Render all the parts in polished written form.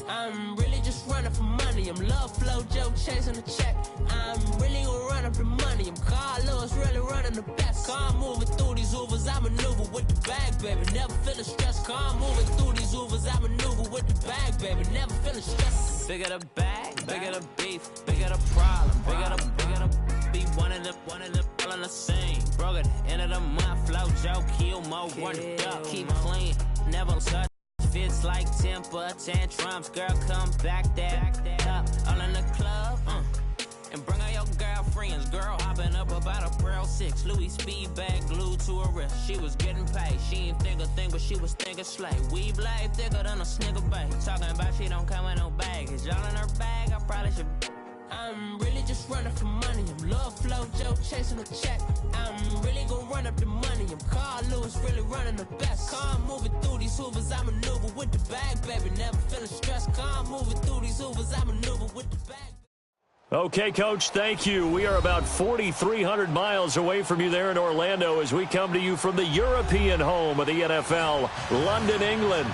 I'm really just running for money. I'm love flow, Joe chasing the check. I'm really gonna run up the money. I'm Carl Lewis, really running the best. Car moving through these Ubers, I maneuver with the bag, baby. Never feeling stressed. Car moving through these Ubers, I maneuver with the bag, baby. Never feeling stressed. Bigger the bag, bigger the beef, bigger the problem, bigger the be one of the all in the same. Broke at the end of the month, flow, Joe, kill, mo, run it up, keep clean, never touch. Fits like temper tantrums, girl, come back that up. All in the club, and bring all your girlfriends. Girl hopping up about a Pearl 6, Louis speed bag glued to her wrist. She was getting paid, she ain't think a thing, but she was thinking slay. We blade thicker than a snigger bag. Talking about she don't come with no baggage. All in her bag, I probably should. I'm really just running for money. I'm love flow, Joe chasing the check. I'm really gonna run up the money. I'm Carl Lewis, really running the best. Car moving through these Hoovers, I maneuver with the bag, baby. Never feeling stressed. Car moving through these Hoovers, I maneuver with the bag. Okay, Coach, thank you. We are about 4,300 miles away from you there in Orlando as we come to you from the European home of the NFL, London, England.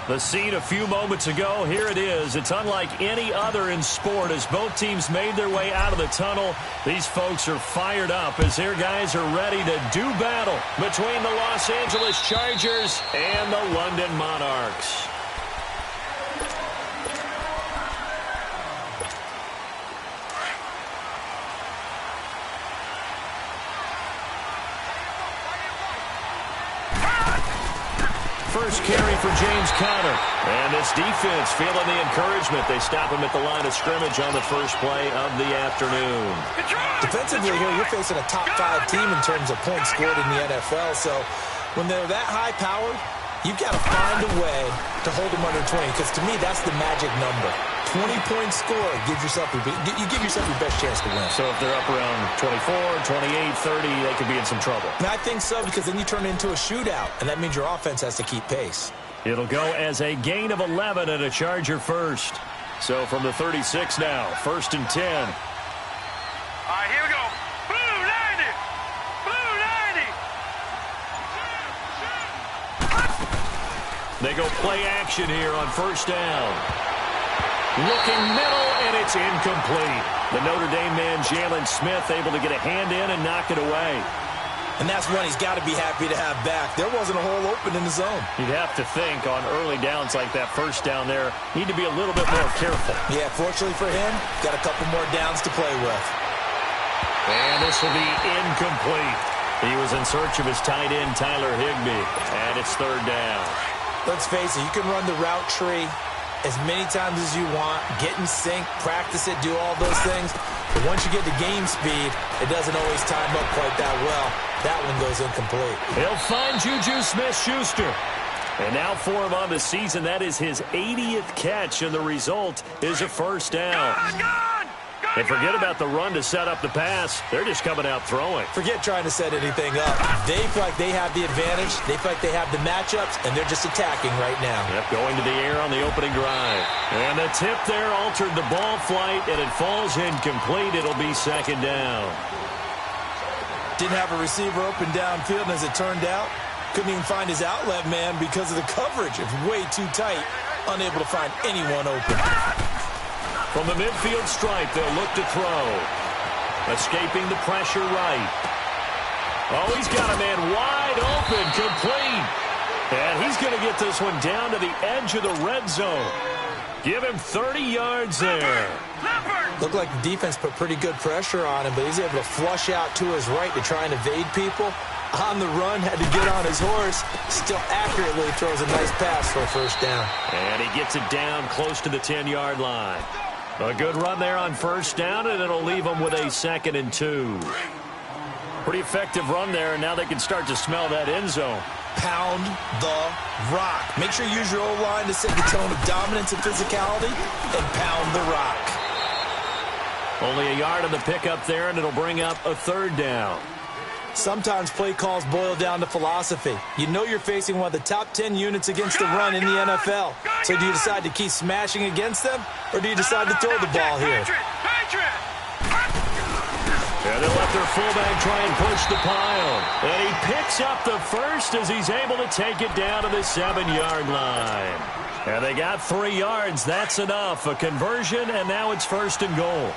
The scene a few moments ago, here it is. It's unlike any other in sport as both teams made their way out of the tunnel. These folks are fired up as their guys are ready to do battle between the Los Angeles Chargers and the London Monarchs. First carry for James Conner. And this defense feeling the encouragement. They stop him at the line of scrimmage on the first play of the afternoon. Defensively here, you're facing a top 5 team in terms of points scored in the NFL. So when they're that high-powered, you've got to find a way to hold them under 20. Because to me, that's the magic number. 20-point score gives yourself you give yourself your best chance to win. So if they're up around 24, 28, 30, they could be in some trouble. And I think so, because then you turn it into a shootout, and that means your offense has to keep pace. It'll go as a gain of 11 and a Charger first. So from the 36 now, 1st and 10. All right, here we go. Blue 90! Blue 90! They go play action here on 1st down. Looking middle, and it's incomplete. The Notre Dame man, Jalen Smith, able to get a hand in and knock it away. And that's one he's got to be happy to have back. There wasn't a hole open in the zone. You'd have to think on early downs like that 1st down there, need to be a little bit more careful. Yeah, fortunately for him, got a couple more downs to play with. And this will be incomplete. He was in search of his tight end, Tyler Higbee, and it's 3rd down. Let's face it, you can run the route tree as many times as you want, get in sync, practice it, do all those things. But once you get to game speed, it doesn't always time up quite that well. That one goes incomplete. He'll find Juju Smith-Schuster. And now for him on the season, that is his 80th catch, and the result is a 1st down. And forget about the run to set up the pass. They're just coming out throwing. Forget trying to set anything up. They feel like they have the advantage. They feel like they have the matchups, and they're just attacking right now. Yep, going to the air on the opening drive. And the tip there altered the ball flight, and it falls incomplete. It'll be 2nd down. Didn't have a receiver open downfield, and as it turned out, couldn't even find his outlet man because of the coverage. It's way too tight, unable to find anyone open. From the midfield stripe, they'll look to throw. Escaping the pressure right. Oh, he's got a man wide open, complete. And he's going to get this one down to the edge of the red zone. Give him 30 yards there. Looked like the defense put pretty good pressure on him, but he's able to flush out to his right to try and evade people. On the run, had to get on his horse. Still accurately throws a nice pass for a 1st down. And he gets it down close to the 10-yard line. A good run there on 1st down, and it'll leave them with a 2nd and 2. Pretty effective run there, and now they can start to smell that end zone. Pound the rock. Make sure you use your O-line to set the tone of dominance and physicality, and pound the rock. Only a yard on the pickup there, and it'll bring up a 3rd down. Sometimes play calls boil down to philosophy. You know you're facing one of the top 10 units against the run in the NFL. So do you decide to keep smashing against them, or do you decide to throw the ball here? And they'll let their fullback try and push the pile. And he picks up the first as he's able to take it down to the 7-yard line. And they got 3 yards. That's enough. A conversion, and now it's 1st and goal.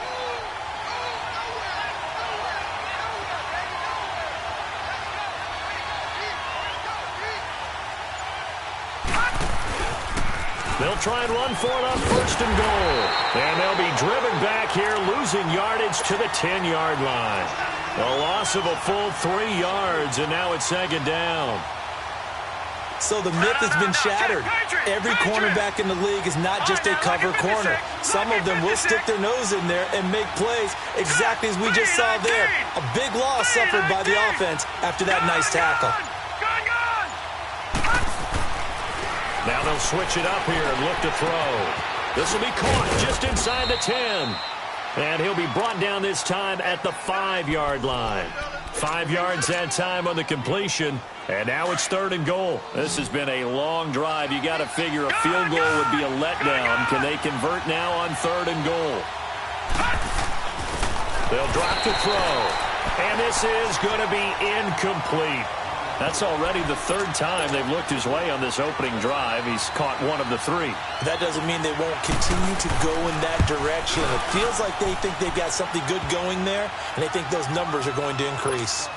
They'll try and run for it on 1st and goal. And they'll be driven back here, losing yardage to the 10-yard line. A loss of a full 3 yards, and now it's 2nd down. So the myth has been shattered. Every cornerback in the league is not just a cover corner. Some of them will stick their nose in there and make plays exactly as we just saw there. A big loss suffered by the offense after that nice tackle. Now they'll switch it up here and look to throw. This will be caught just inside the 10. And he'll be brought down this time at the 5-yard line. 5 yards that time on the completion. And now it's 3rd and goal. This has been a long drive. You got to figure a field goal would be a letdown. Can they convert now on 3rd and goal? They'll drop to throw. And this is going to be incomplete. That's already the 3rd time they've looked his way on this opening drive. He's caught 1 of the 3. That doesn't mean they won't continue to go in that direction. It feels like they think they've got something good going there, and they think those numbers are going to increase.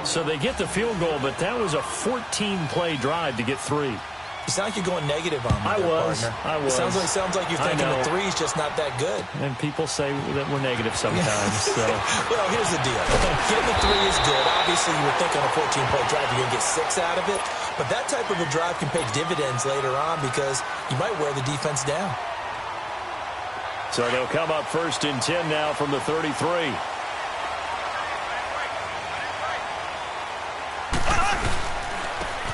So they get the field goal, but that was a 14-play drive to get 3. You sound like you're going negative on me, partner. I was. It sounds like you're thinking the 3's just not that good. And people say that we're negative sometimes. So. Well, here's the deal. Getting the 3 is good. Obviously, you would think on a 14-play drive you're going to get 6 out of it. But that type of a drive can pay dividends later on because you might wear the defense down. So they'll come up 1st and 10 now from the 33.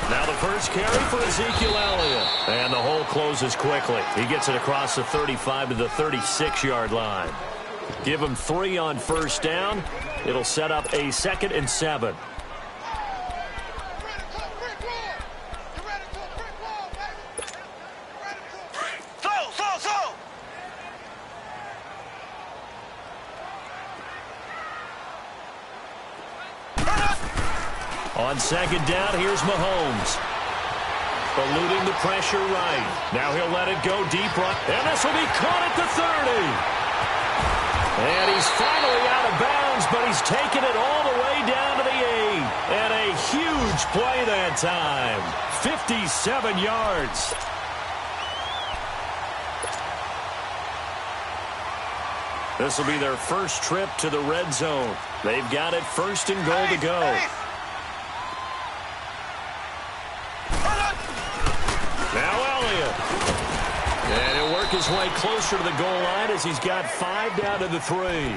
Now the first carry for Ezekiel Elliott. And the hole closes quickly. He gets it across the 35 to the 36-yard line. Give him 3 on 1st down. It'll set up a 2nd and 7. On 2nd down, here's Mahomes. Eluding the pressure right. Now he'll let it go deep right. And this will be caught at the 30. And he's finally out of bounds, but he's taken it all the way down to the 8. And a huge play that time. 57 yards. This will be their first trip to the red zone. They've got it 1st and goal to go. Now Elliott. And he'll work his way closer to the goal line as he's got 5 down to the 3.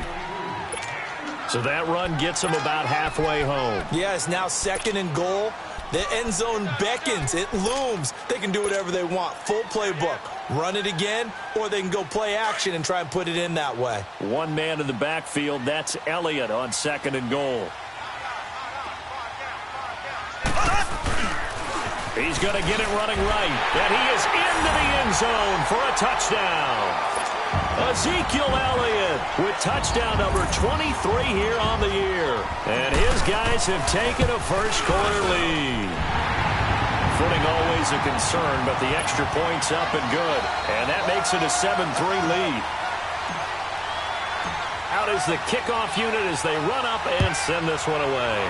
So that run gets him about halfway home. Yeah, it's now 2nd and goal. The end zone beckons. It looms. They can do whatever they want. Full playbook. Run it again, or they can go play action and try and put it in that way. 1 man in the backfield. That's Elliott on 2nd and goal. He's going to get it running right. And he is into the end zone for a touchdown. Ezekiel Elliott with touchdown number 23 here on the year. And his guys have taken a first-quarter lead. Footing always a concern, but the extra point's up and good. And that makes it a 7-3 lead. Out is the kickoff unit as they run up and send this one away.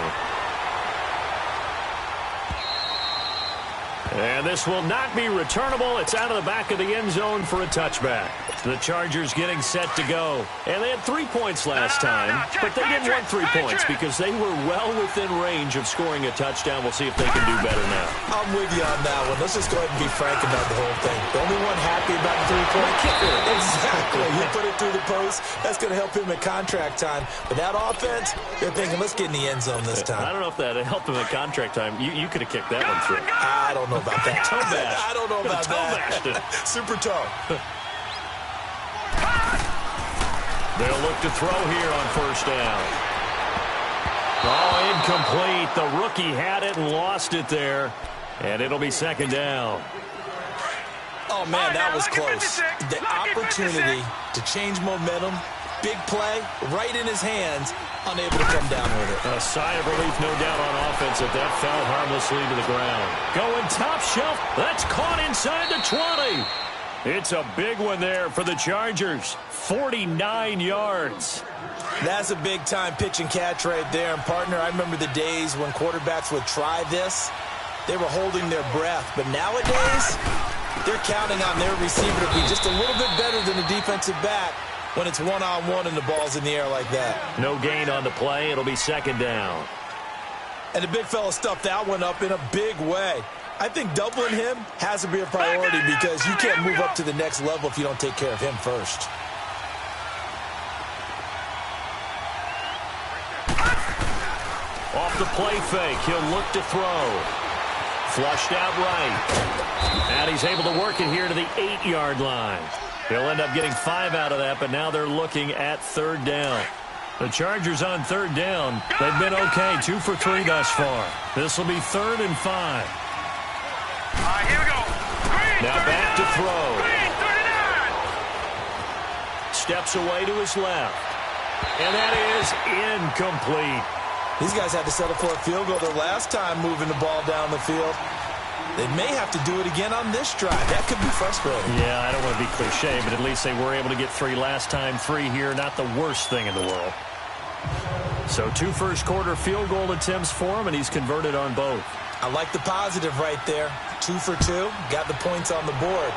And this will not be returnable. It's out of the back of the end zone for a touchback. The Chargers getting set to go. And they had 3 points last time, but they didn't want 3 points because they were well within range of scoring a touchdown. We'll see if they can do better now. I'm with you on that one. Let's just go ahead and be frank about the whole thing. The only one happy about the 3-point kicker. Exactly. You put it through the post. That's going to help him at contract time. But that offense, they're thinking, let's get in the end zone this time. I don't know if that helped him at contract time. You could have kicked that one through. I don't know about that. I don't know about that. Super toe. They'll look to throw here on 1st down. Oh, incomplete. The rookie had it and lost it there. And it'll be 2nd down. Oh, man, that was close. The opportunity to change momentum big play right in his hands, unable to come down with it. A sigh of relief, no doubt, on offense that fell harmlessly to the ground. Going top shelf. That's caught inside the 20. It's a big one there for the Chargers. 49 yards. That's a big-time pitch and catch right there. And, partner, I remember the days when quarterbacks would try this. They were holding their breath. But nowadays, they're counting on their receiver to be just a little bit better than the defensive back when it's one-on-one and the ball's in the air like that. No gain on the play. It'll be second down. And the big fella stuffed that one up in a big way. I think doubling him has to be a priority because you can't move up to the next level if you don't take care of him first. Off the play fake, he'll look to throw. Flushed out right. And he's able to work it here to the 8-yard line. He'll end up getting 5 out of that, but now they're looking at third down. The Chargers on third down. They've been okay, 2 for 3 thus far. This will be 3rd and 5. Here we go. Green, now 39. back to throw. Green, 39. Steps away to his left. And that is incomplete. These guys had to settle for a field goal their last time moving the ball down the field. They may have to do it again on this drive. That could be frustrating. Yeah, I don't want to be cliche, but at least they were able to get 3 last time. 3 here, not the worst thing in the world. So 2 first-quarter field goal attempts for him, and he's converted on both. I like the positive right there. 2 for 2, got the points on the board.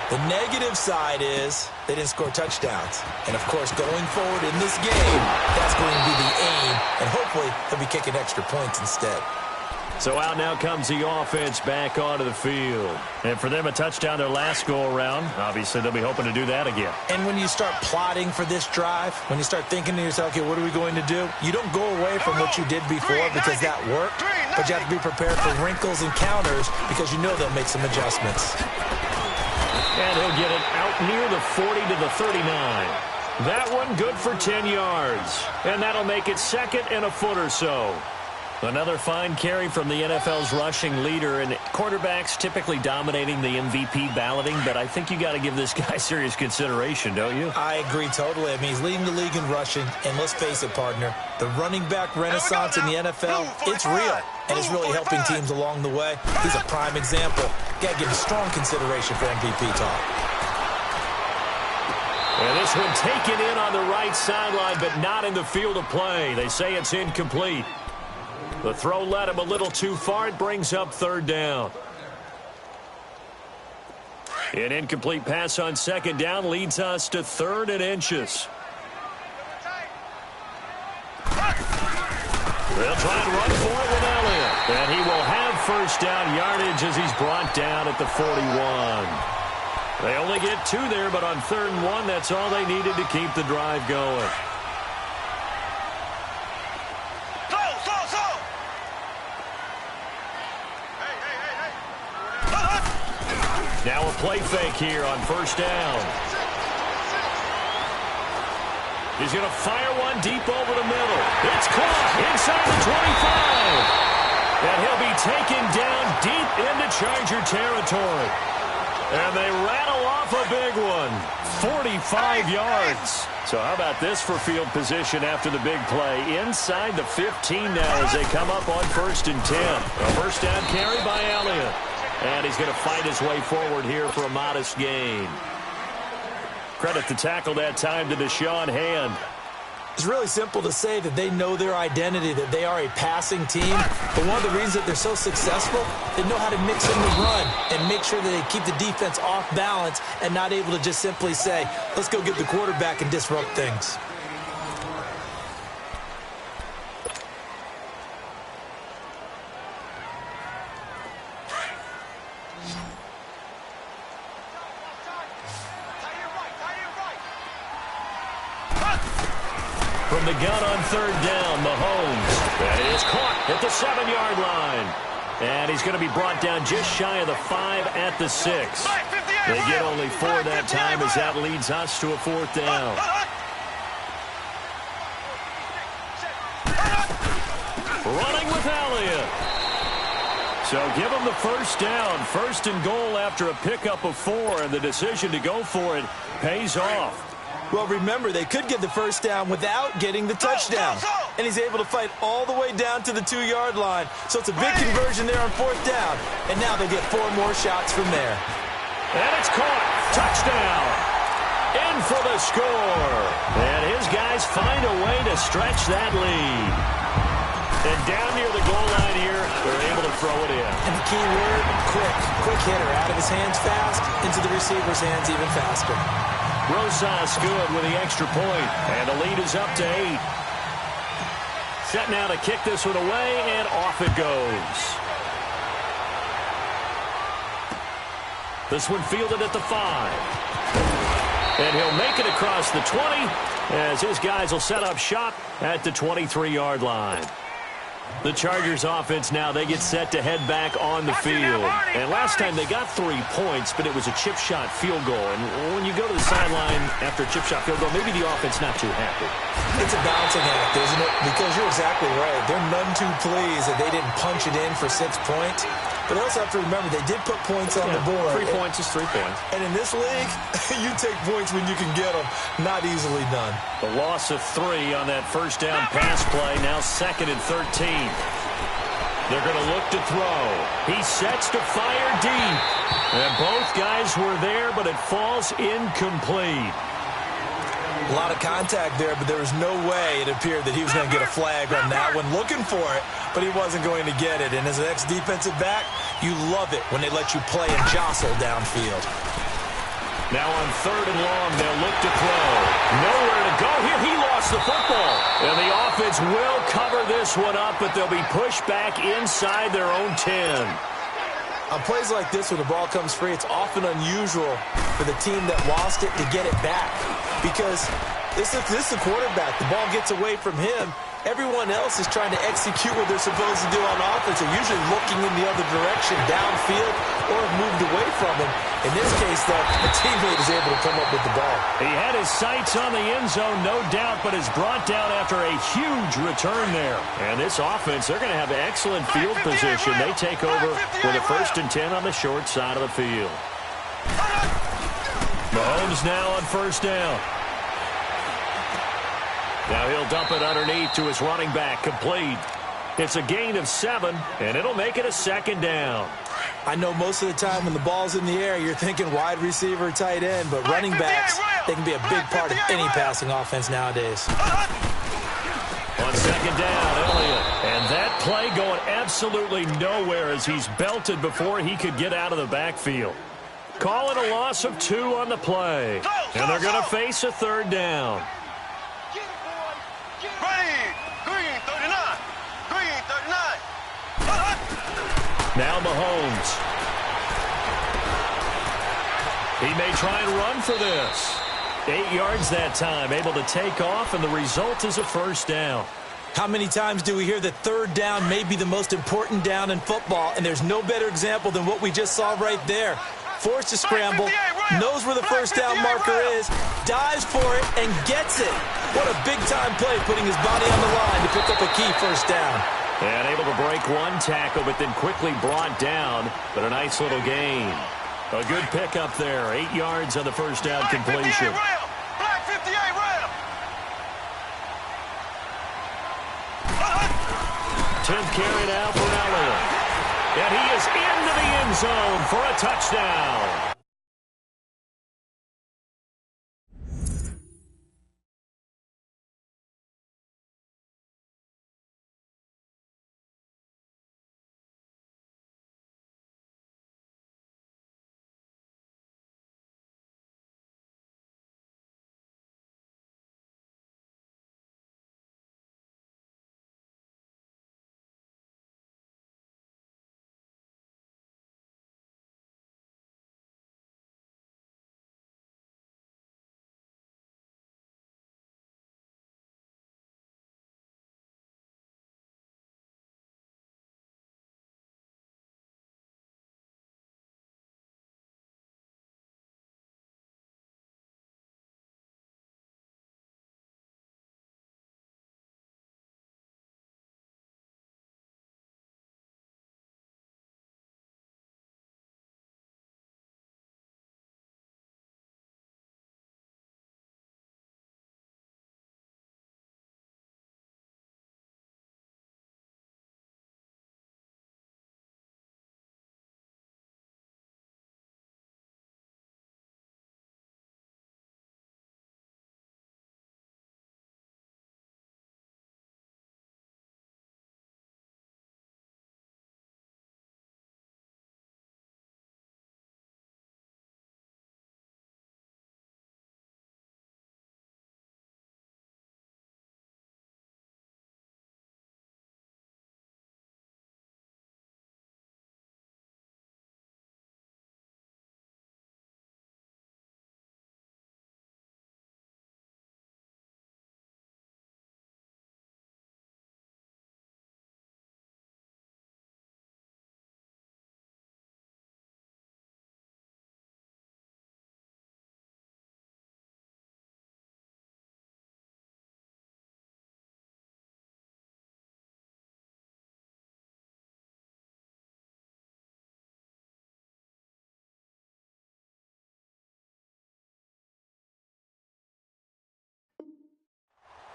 The negative side is they didn't score touchdowns. And, of course, going forward in this game, that's going to be the aim, and hopefully he'll be kicking extra points instead. So out now comes the offense back onto the field. And for them, a touchdown their last go-around. Obviously, they'll be hoping to do that again. And when you start plotting for this drive, when you start thinking to yourself, okay, what are we going to do? You don't go away from what you did before because that worked, but you have to be prepared for wrinkles and counters because you know they'll make some adjustments. And he'll get it out near the 40 to the 39. That one good for 10 yards. And that'll make it 2nd and a foot or so. Another fine carry from the NFL's rushing leader, and quarterbacks typically dominating the MVP balloting, but I think you got to give this guy serious consideration, don't you? I agree totally. I mean, he's leading the league in rushing, and let's face it, partner, the running back renaissance in the NFL, it's real, and it's really helping teams along the way. He's a prime example. Got to give him strong consideration for MVP talk. And this one taken in on the right sideline, but not in the field of play. They say it's incomplete. The throw led him a little too far. It brings up third down. An incomplete pass on second down leads us to 3rd and inches. They'll try and run for it with Elliott. And he will have first down yardage as he's brought down at the 41. They only get 2 there, but on 3rd and 1, that's all they needed to keep the drive going. Now a play fake here on first down. He's going to fire one deep over the middle. It's caught inside the 25. And he'll be taken down deep into Charger territory. And they rattle off a big one. 45 yards. So how about this for field position after the big play? Inside the 15 now as they come up on 1st and 10. A first down carry by Elliott. And he's going to fight his way forward here for a modest gain. Credit the tackle that time to Deshaun Hand. It's really simple to say that they know their identity, that they are a passing team. But one of the reasons that they're so successful, they know how to mix in the run and make sure that they keep the defense off balance and not able to just simply say, let's go get the quarterback and disrupt things. From the gun on 3rd down, Mahomes. That is caught at the 7-yard line. And he's going to be brought down just shy of the 5 at the 6. They get only 4 that time as that leads us to a 4th down. Running with Elliott. So give him the first down. 1st and goal after a pickup of 4, and the decision to go for it pays off. Well, remember, they could get the first down without getting the touchdown. And he's able to fight all the way down to the 2-yard line. So it's a big conversion there on 4th down. And now they'll get 4 more shots from there. And it's caught. Touchdown. In for the score. And his guys find a way to stretch that lead. And down near the goal line here, they're able to throw it in. And the key word, quick. Quick hitter. Out of his hands fast, into the receiver's hands even faster. Rosas good with the extra point. And the lead is up to 8. Set now to kick this one away, and off it goes. This one fielded at the 5. And he'll make it across the 20 as his guys will set up shop at the 23-yard line. The Chargers offense now, they get set to head back on the field. And last time they got 3 points, but it was a chip shot field goal. And when you go to the sideline after a chip shot field goal, maybe the offense not too happy. It's a balancing act, isn't it? Because you're exactly right. They're none too pleased that they didn't punch it in for 6 points. But they also have to remember they did put points on the board. 3 points is 3 points. And in this league, you take points when you can get them. Not easily done. The loss of 3 on that first down pass play. Now 2nd and 13. They're going to look to throw. He sets to fire deep. And both guys were there, but it falls incomplete. A lot of contact there, but there was no way it appeared that he was going to get a flag on that one. Looking for it, but he wasn't going to get it. And as an ex-defensive back, you love it when they let you play and jostle downfield. Now on 3rd and long, they'll look to throw. Nowhere to go here. He lost the football. And the offense will cover this one up, but they'll be pushed back inside their own 10. On plays like this, when the ball comes free, it's often unusual for the team that lost it to get it back. Because this is the quarterback. The ball gets away from him. Everyone else is trying to execute what they're supposed to do on offense. They're usually looking in the other direction, downfield, or have moved away from him. In this case, though, the teammate is able to come up with the ball. He had his sights on the end zone, no doubt, but is brought down after a huge return there. And this offense, they're going to have excellent field position. They take over with a 1st and 10 on the short side of the field. Mahomes now on 1st down. Now he'll dump it underneath to his running back, complete. It's a gain of 7, and it'll make it a 2nd down. I know most of the time when the ball's in the air, you're thinking wide receiver, tight end, but running backs, they can be a big part of any passing offense nowadays. On 2nd down, Elliott. And that play going absolutely nowhere as he's belted before he could get out of the backfield. Call it a loss of 2 on the play. And they're going to face a 3rd down. Now Mahomes. He may try and run for this. 8 yards that time, able to take off, and the result is a 1st down. How many times do we hear that 3rd down may be the most important down in football, and there's no better example than what we just saw right there. Forced to scramble, knows where the 1st down marker is, dives for it, and gets it. What a big-time play, putting his body on the line to pick up a key 1st down. And able to break 1 tackle, but then quickly brought down, but a nice little gain. A good pickup there, 8 yards on the 1st down completion. Black 58 ram. 10th carry now for Elliott. And he is into the end zone for a touchdown.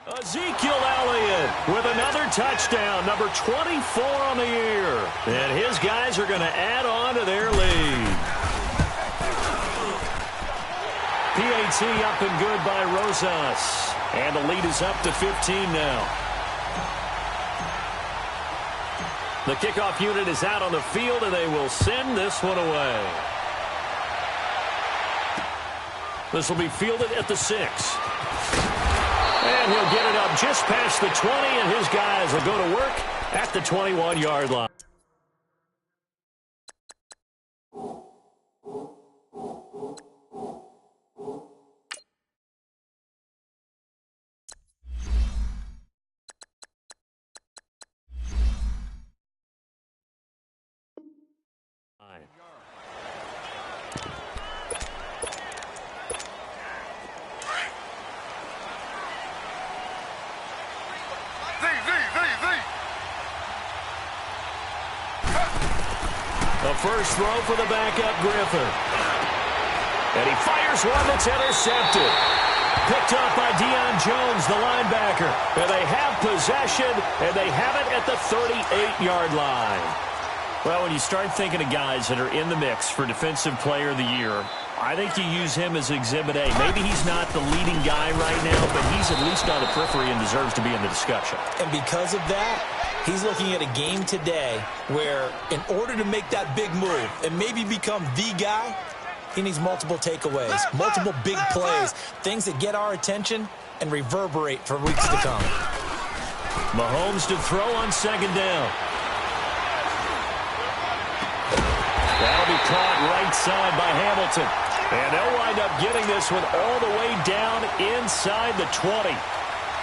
Ezekiel Elliott with another touchdown, number 24 on the year. And his guys are going to add on to their lead. PAT up and good by Rosas. And the lead is up to 15 now. The kickoff unit is out on the field, and they will send this one away. This will be fielded at the 6. And he'll get it up just past the 20, and his guys will go to work at the 21-yard line. The first throw for the backup, Griffin. And he fires one that's intercepted. Picked up by Deion Jones, the linebacker. And they have possession, and they have it at the 38-yard line. Well, when you start thinking of guys that are in the mix for Defensive Player of the Year, I think you use him as Exhibit A. Maybe he's not the leading guy right now, but he's at least on the periphery and deserves to be in the discussion. And because of that, he's looking at a game today where in order to make that big move and maybe become the guy, he needs multiple takeaways, multiple big plays, things that get our attention and reverberate for weeks to come. Mahomes to throw on second down. That'll be caught right side by Hamilton. And they'll wind up getting this one all the way down inside the 20.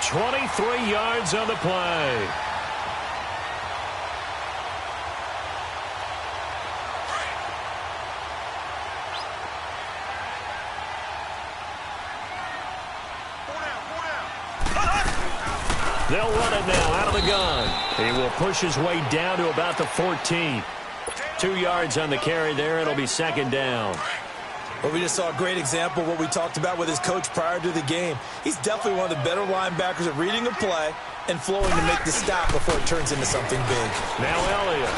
23 yards on the play. They'll run it now out of the gun. He will push his way down to about the 14. 2 yards on the carry there. It'll be second down. Well, we just saw a great example of what we talked about with his coach prior to the game. He's definitely one of the better linebackers at reading a play and flowing to make the stop before it turns into something big. Now Elliott.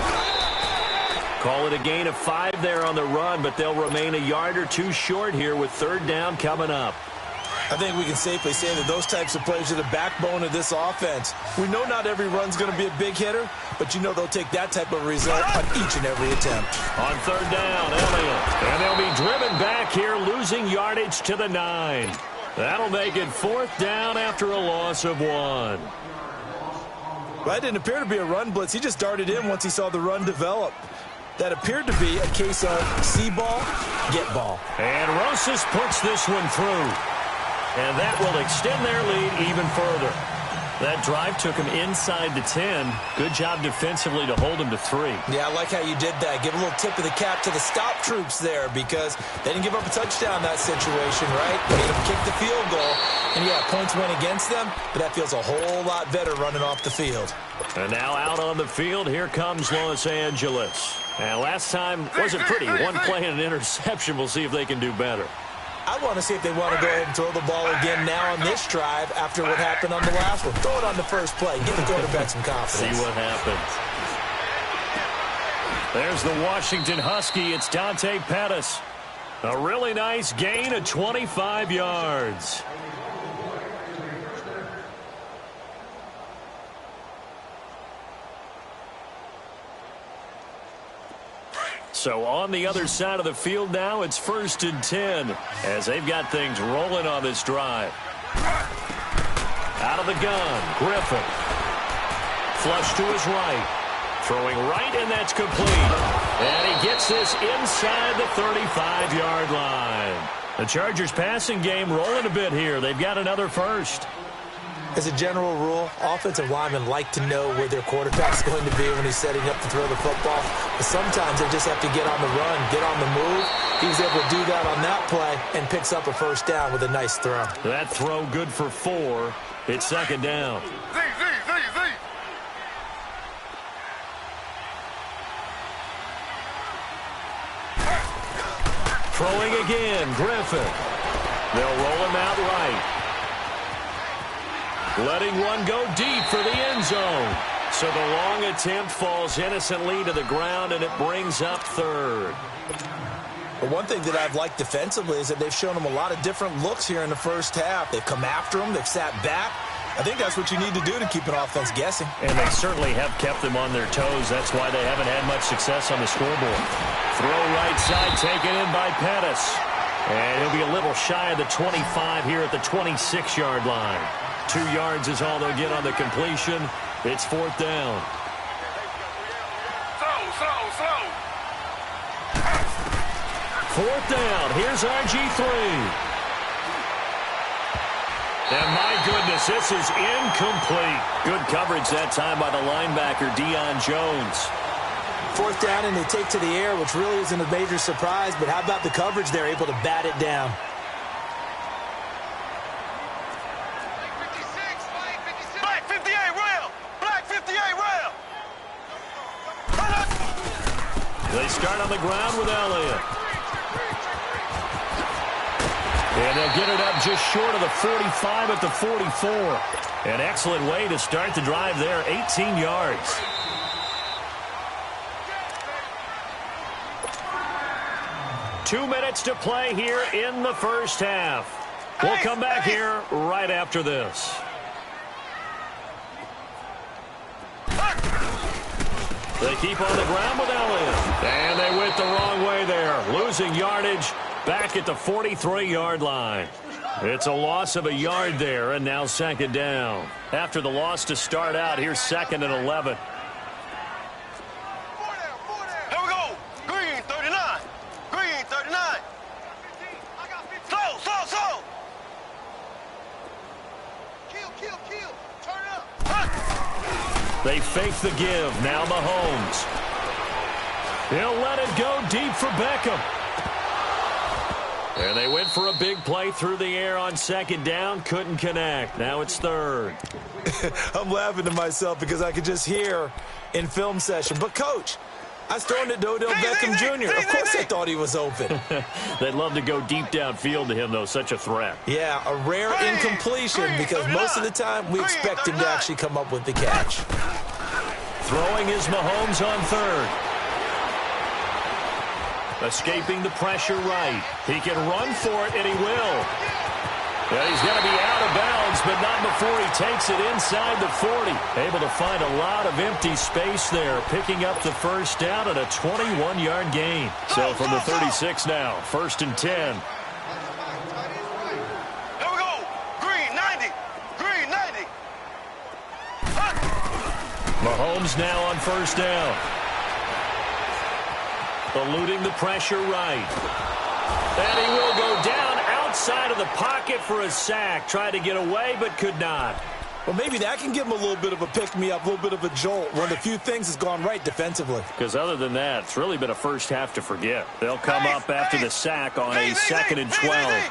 Call it a gain of 5 there on the run, but they'll remain a yard or two short here with third down coming up. I think we can safely say that those types of plays are the backbone of this offense. We know not every run's going to be a big hitter, but you know they'll take that type of result on each and every attempt. On third down, Elliott. And they'll be driven back here, losing yardage to the 9. That'll make it fourth down after a loss of 1. Well, that didn't appear to be a run blitz. He just darted in once he saw the run develop. That appeared to be a case of see ball, get ball. And Rosas puts this one through. And that will extend their lead even further. That drive took him inside the 10. Good job defensively to hold him to 3. Yeah, I like how you did that. Give a little tip of the cap to the stop troops there because they didn't give up a touchdown in that situation, right? They made them kick the field goal. And, yeah, points went against them, but that feels a whole lot better running off the field. And now out on the field, here comes Los Angeles. And last time wasn't pretty. One play and an interception. We'll see if they can do better. I want to see if they want to go ahead and throw the ball again now on this drive after what happened on the last one. Throw it on the first play. Give the quarterback some confidence. See what happens. There's the Washington Husky. It's Dante Pettis. A really nice gain of 25 yards. So on the other side of the field now, it's 1st and 10 as they've got things rolling on this drive. Out of the gun, Griffin. Flush to his right. Throwing right, and that's complete. And he gets this inside the 35-yard line. The Chargers passing game rolling a bit here. They've got another first. As a general rule, offensive linemen like to know where their quarterback's going to be when he's setting up to throw the football. But sometimes they just have to get on the run, get on the move. He was able to do that on that play and picks up a first down with a nice throw. That throw good for 4. It's second down. Throwing again, Griffin. They'll roll him out right. letting one go deep for the end zone. So the long attempt falls innocently to the ground, and it brings up third. But one thing that I've liked defensively is that they've shown them a lot of different looks here in the first half. They've come after them. They've sat back. I think that's what you need to do to keep an offense guessing. And they certainly have kept them on their toes. That's why they haven't had much success on the scoreboard. Throw right side, taken in by Pettis. And he'll be a little shy of the 25 here at the 26-yard line. 2 yards is all they'll get on the completion. It's fourth down. Slow. Fourth down. Here's RG3. And my goodness, this is incomplete. Good coverage that time by the linebacker, Deion Jones. Fourth down, and they take to the air, which really isn't a major surprise. But how about the coverage? They're able to bat it down. Black 58 rail. Black 58 rail. They start on the ground with Elliott. And they'll get it up just short of the 45 at the 44. An excellent way to start the drive there, 18 yards. Two minutes to play here in the first half. We'll come back here right after this. They keep on the ground with Elliott. And they went the wrong way there, losing yardage. Back at the 43-yard line. It's a loss of a yard there, and now second down. After the loss to start out, here's second and 11. Here we go. Green 39. Green 39. Slow. Kill. Turn up. They fake the give. Now Mahomes. He'll let it go deep for Beckham. And they went for a big play through the air on second down. Couldn't connect. Now it's third. I'm laughing to myself because I could just hear in film session. But, Coach, I was throwing it to Odell Beckham Jr. Of course I thought he was open. They'd love to go deep downfield to him, though. Such a threat. Yeah, a rare incompletion because most of the time we expect him to actually come up with the catch. Throwing is Mahomes on third. Escaping the pressure right. He can run for it, and he will. And he's going to be out of bounds, but not before he takes it inside the 40. Able to find a lot of empty space there, picking up the first down at a 21-yard gain. So from the 36 now, first and 10. Here we go. Green 90. Green 90. Mahomes now on first down. Eluding the pressure right. And he will go down outside of the pocket for a sack. Tried to get away, but could not. Well, maybe that can give him a little bit of a pick-me-up, a little bit of a jolt when a few things has gone right defensively. Because other than that, it's really been a first half to forget. They'll come up after the sack on a second and 12.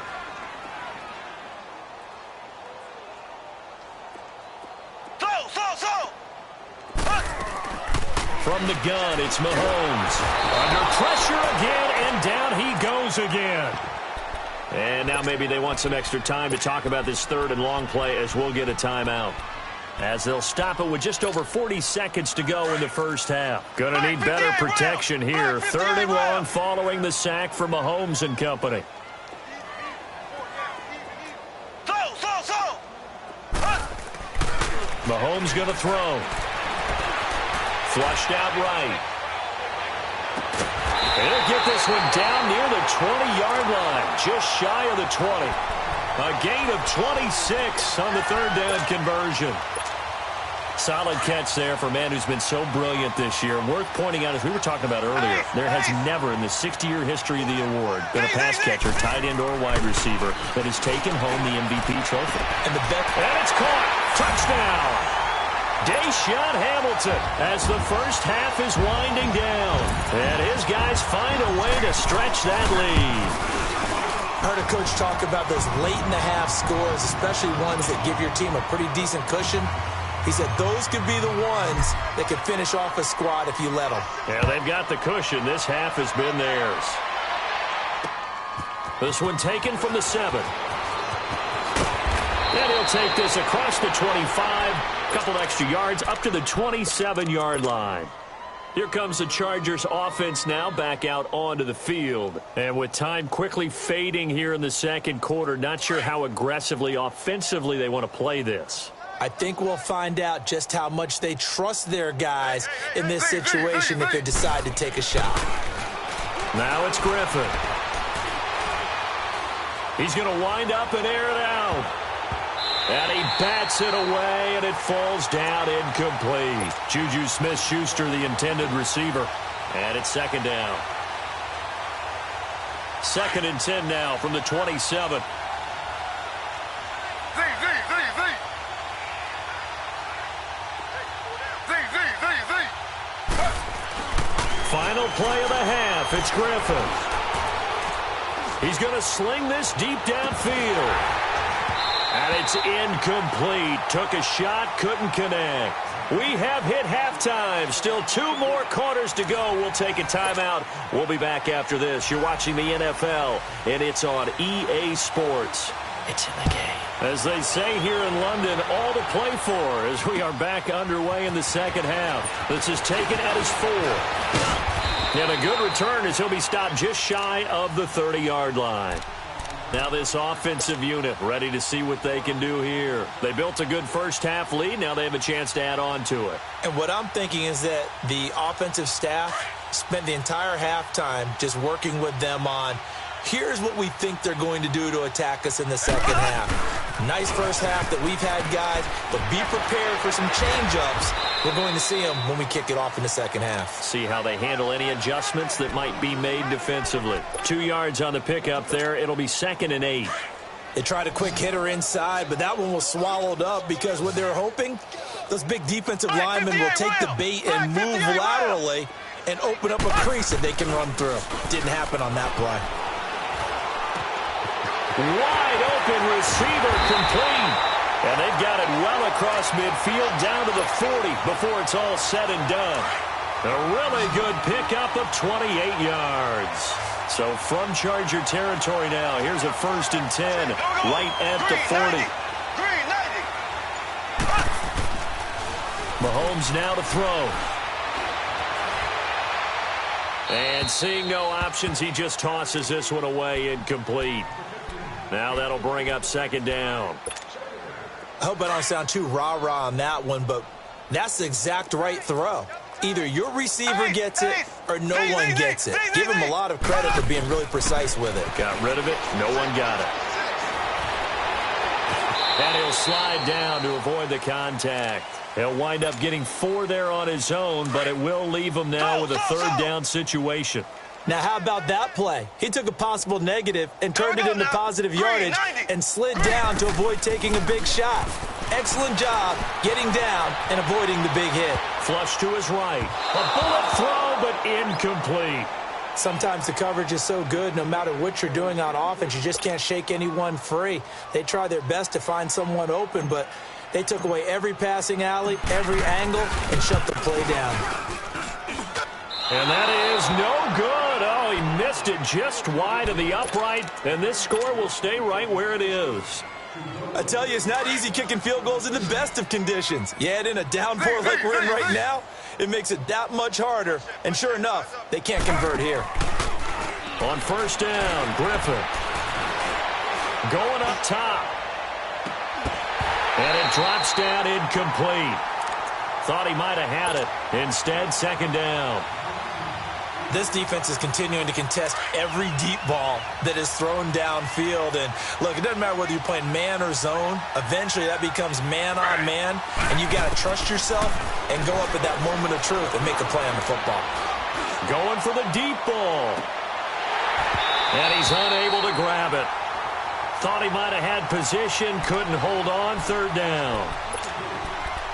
From the gun, it's Mahomes. Under pressure again, and down he goes again. And now maybe they want some extra time to talk about this third and long play as we'll get a timeout. As they'll stop it with just over 40 seconds to go in the first half. Gonna need better protection here. Third and long following the sack for Mahomes and company. Mahomes gonna throw. Flushed out right. And he'll get this one down near the 20-yard line, just shy of the 20. A gain of 26 on the third down conversion. Solid catch there for a man who's been so brilliant this year. Worth pointing out, as we were talking about earlier, there has never in the 60-year history of the award been a pass catcher, tight end, or wide receiver that has taken home the MVP trophy. And it's caught. Touchdown. Deshaun Hamilton as the first half is winding down. And his guys find a way to stretch that lead. I heard a coach talk about those late-in-the-half scores, especially ones that give your team a pretty decent cushion. He said those could be the ones that could finish off a squad if you let them. Yeah, they've got the cushion. This half has been theirs. This one taken from the 7. And he'll take this across the 25, a couple extra yards up to the 27-yard line. Here comes the Chargers offense now back out onto the field. And with time quickly fading here in the second quarter, not sure how aggressively, offensively they want to play this. I think we'll find out just how much they trust their guys in this situation if they decide to take a shot. Now it's Griffin. He's going to wind up and air it out. And he bats it away, and it falls down incomplete. Juju Smith-Schuster, the intended receiver. And it's second down. 2nd and 10 now from the 27. Final play of the half. It's Griffin. He's going to sling this deep downfield. And it's incomplete. Took a shot, couldn't connect. We have hit halftime. Still 2 more quarters to go. We'll take a timeout. We'll be back after this. You're watching the NFL, and it's on EA Sports. It's in the game. As they say here in London, all to play for as we are back underway in the second half. This is taken at his 4. And a good return as he'll be stopped just shy of the 30-yard line. Now this offensive unit ready to see what they can do here. They built a good first half lead. Now they have a chance to add on to it. And what I'm thinking is that the offensive staff spent the entire halftime just working with them on, here's what we think they're going to do to attack us in the second half. Nice first half that we've had, guys, but be prepared for some change-ups. We're going to see them when we kick it off in the second half. See how they handle any adjustments that might be made defensively. 2 yards on the pickup there. It'll be 2nd and 8. They tried a quick hitter inside, but that one was swallowed up because what they're hoping, those big defensive linemen will take the bait and move laterally and open up a crease that they can run through. Didn't happen on that play. Wide open receiver complete. And they've got it well across midfield down to the 40 before it's all said and done. A really good pickup of 28 yards. So from Charger territory now, here's a 1st and 10 right at the 40. Mahomes now to throw. And seeing no options, he just tosses this one away incomplete. Now that'll bring up 2nd down. I hope I don't sound too rah-rah on that one, but that's the exact right throw. Either your receiver gets it or no one gets it. Give him a lot of credit for being really precise with it. Got rid of it. No one got it. And he'll slide down to avoid the contact. He'll wind up getting 4 there on his own, but it will leave him now with a 3rd down situation. Now, how about that play? He took a possible negative and turned it into positive yardage and slid down to avoid taking a big shot. Excellent job getting down and avoiding the big hit. Flush to his right. A bullet throw, but incomplete. Sometimes the coverage is so good, no matter what you're doing on offense, you just can't shake anyone free. They try their best to find someone open, but they took away every passing alley, every angle, and shut the play down. And that is no good. Oh, he missed it just wide of the upright, and this score will stay right where it is. I tell you, it's not easy kicking field goals in the best of conditions. You add in a downpour like we're in right now, it makes it that much harder. And sure enough, they can't convert here. On 1st down, Griffin. Going up top. And it drops down incomplete. Thought he might have had it. Instead, 2nd down. This defense is continuing to contest every deep ball that is thrown downfield. And, look, it doesn't matter whether you're playing man or zone. Eventually, that becomes man-on-man, and you got to trust yourself and go up at that moment of truth and make a play on the football. Going for the deep ball. And he's unable to grab it. Thought he might have had position, couldn't hold on, 3rd down.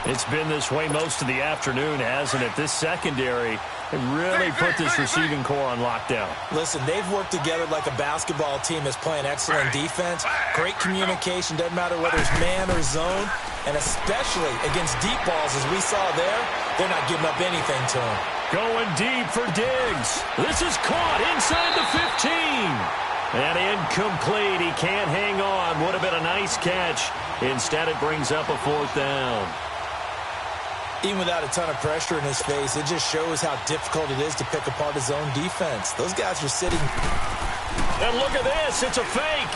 It's been this way most of the afternoon, hasn't it? This secondary, they really put this receiving core on lockdown. Listen, they've worked together like a basketball team that's playing excellent defense. Great communication, doesn't matter whether it's man or zone. And especially against deep balls, as we saw there, they're not giving up anything to them. Going deep for Diggs. This is caught inside the 15. And incomplete. He can't hang on. Would have been a nice Nice catch. Instead, it brings up a 4th down. Even without a ton of pressure in his face, it just shows how difficult it is to pick apart his own defense. Those guys are sitting. And look at this. It's a fake.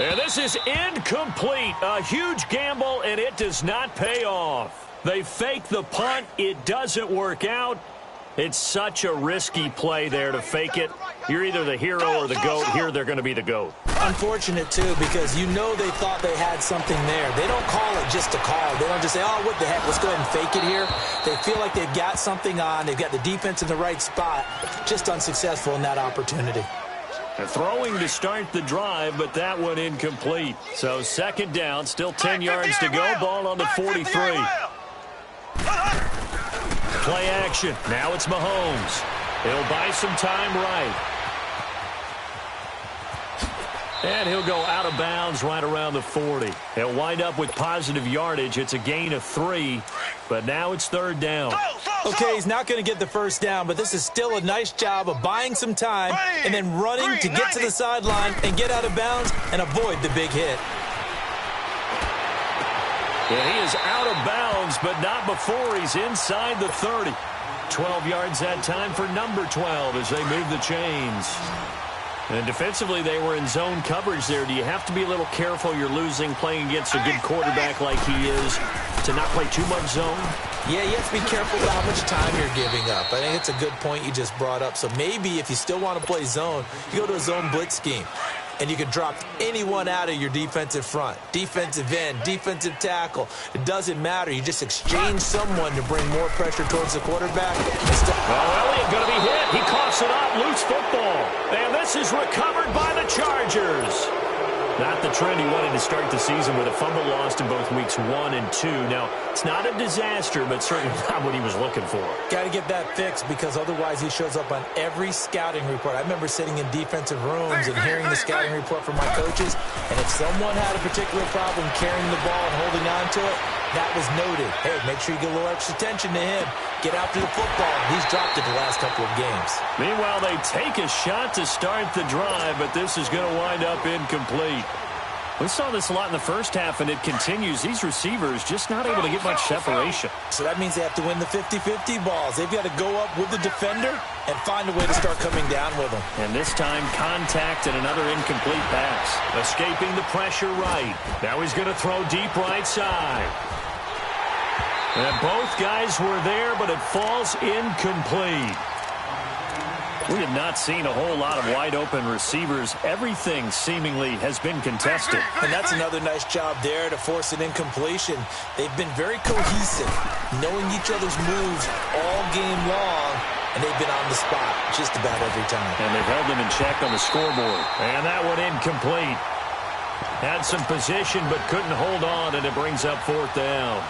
And this is incomplete. A huge gamble, and it does not pay off. They fake the punt. It doesn't work out. It's such a risky play there to fake it. You're either the hero or the GOAT. Here, they're going to be the GOAT. Unfortunate, too, because you know they thought they had something there. They don't call it just to call. They don't just say, oh, what the heck, let's go ahead and fake it here. They feel like they've got something on. They've got the defense in the right spot. Just unsuccessful in that opportunity. Throwing to start the drive, but that one incomplete. So 2nd down, still 10 yards to go. Ball on the 43. Play action. Now it's Mahomes. He'll buy some time right. And he'll go out of bounds right around the 40. He'll wind up with positive yardage. It's a gain of 3, but now it's 3rd down. Okay, he's not going to get the 1st down, but this is still a nice job of buying some time and then running to get to the sideline and get out of bounds and avoid the big hit. And he is out of bounds, but not before he's inside the 30. 12 yards that time for number 12 as they move the chains. And defensively, they were in zone coverage there. Do you have to be a little careful? You're losing playing against a good quarterback like he is to not play too much zone? Yeah, you have to be careful about how much time you're giving up. I think it's a good point you just brought up. So maybe if you still want to play zone, you go to a zone blitz scheme. And you can drop anyone out of your defensive front. Defensive end, defensive tackle. It doesn't matter. You just exchange someone to bring more pressure towards the quarterback. Elliott going to be hit. He coughs it up. Loose football. And this is recovered by the Chargers. Not the trend he wanted to start the season with a fumble lost in both weeks 1 and 2. Now, it's not a disaster, but certainly not what he was looking for. Got to get that fixed because otherwise he shows up on every scouting report. I remember sitting in defensive rooms and hearing the scouting report from my coaches, and if someone had a particular problem carrying the ball and holding on to it, that was noted. Hey, make sure you get a little extra attention to him. Get after the football. He's dropped it the last couple of games. Meanwhile, they take a shot to start the drive, but this is going to wind up incomplete. We saw this a lot in the first half, and it continues. These receivers just not able to get much separation. So that means they have to win the 50-50 balls. They've got to go up with the defender and find a way to start coming down with them. And this time, contact and another incomplete pass. Escaping the pressure right. Now he's going to throw deep right side. And both guys were there, but it falls incomplete. We have not seen a whole lot of wide-open receivers. Everything seemingly has been contested. And that's another nice job there to force an incompletion. They've been very cohesive, knowing each other's moves all game long, and they've been on the spot just about every time. And they've held them in check on the scoreboard. And that one incomplete. Had some position but couldn't hold on, and it brings up 4th down.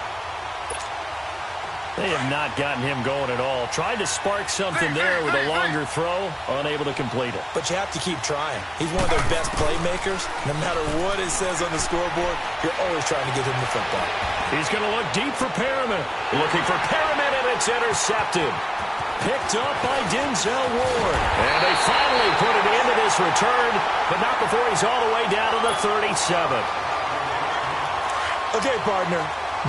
They have not gotten him going at all. Tried to spark something there with a longer throw, unable to complete it. But you have to keep trying. He's one of their best playmakers. No matter what it says on the scoreboard, you're always trying to get him the football. He's going to look deep for Perriman. Looking for Perriman, and it's intercepted. Picked up by Denzel Ward. And they finally put it into this return, but not before he's all the way down to the 37. Okay, partner.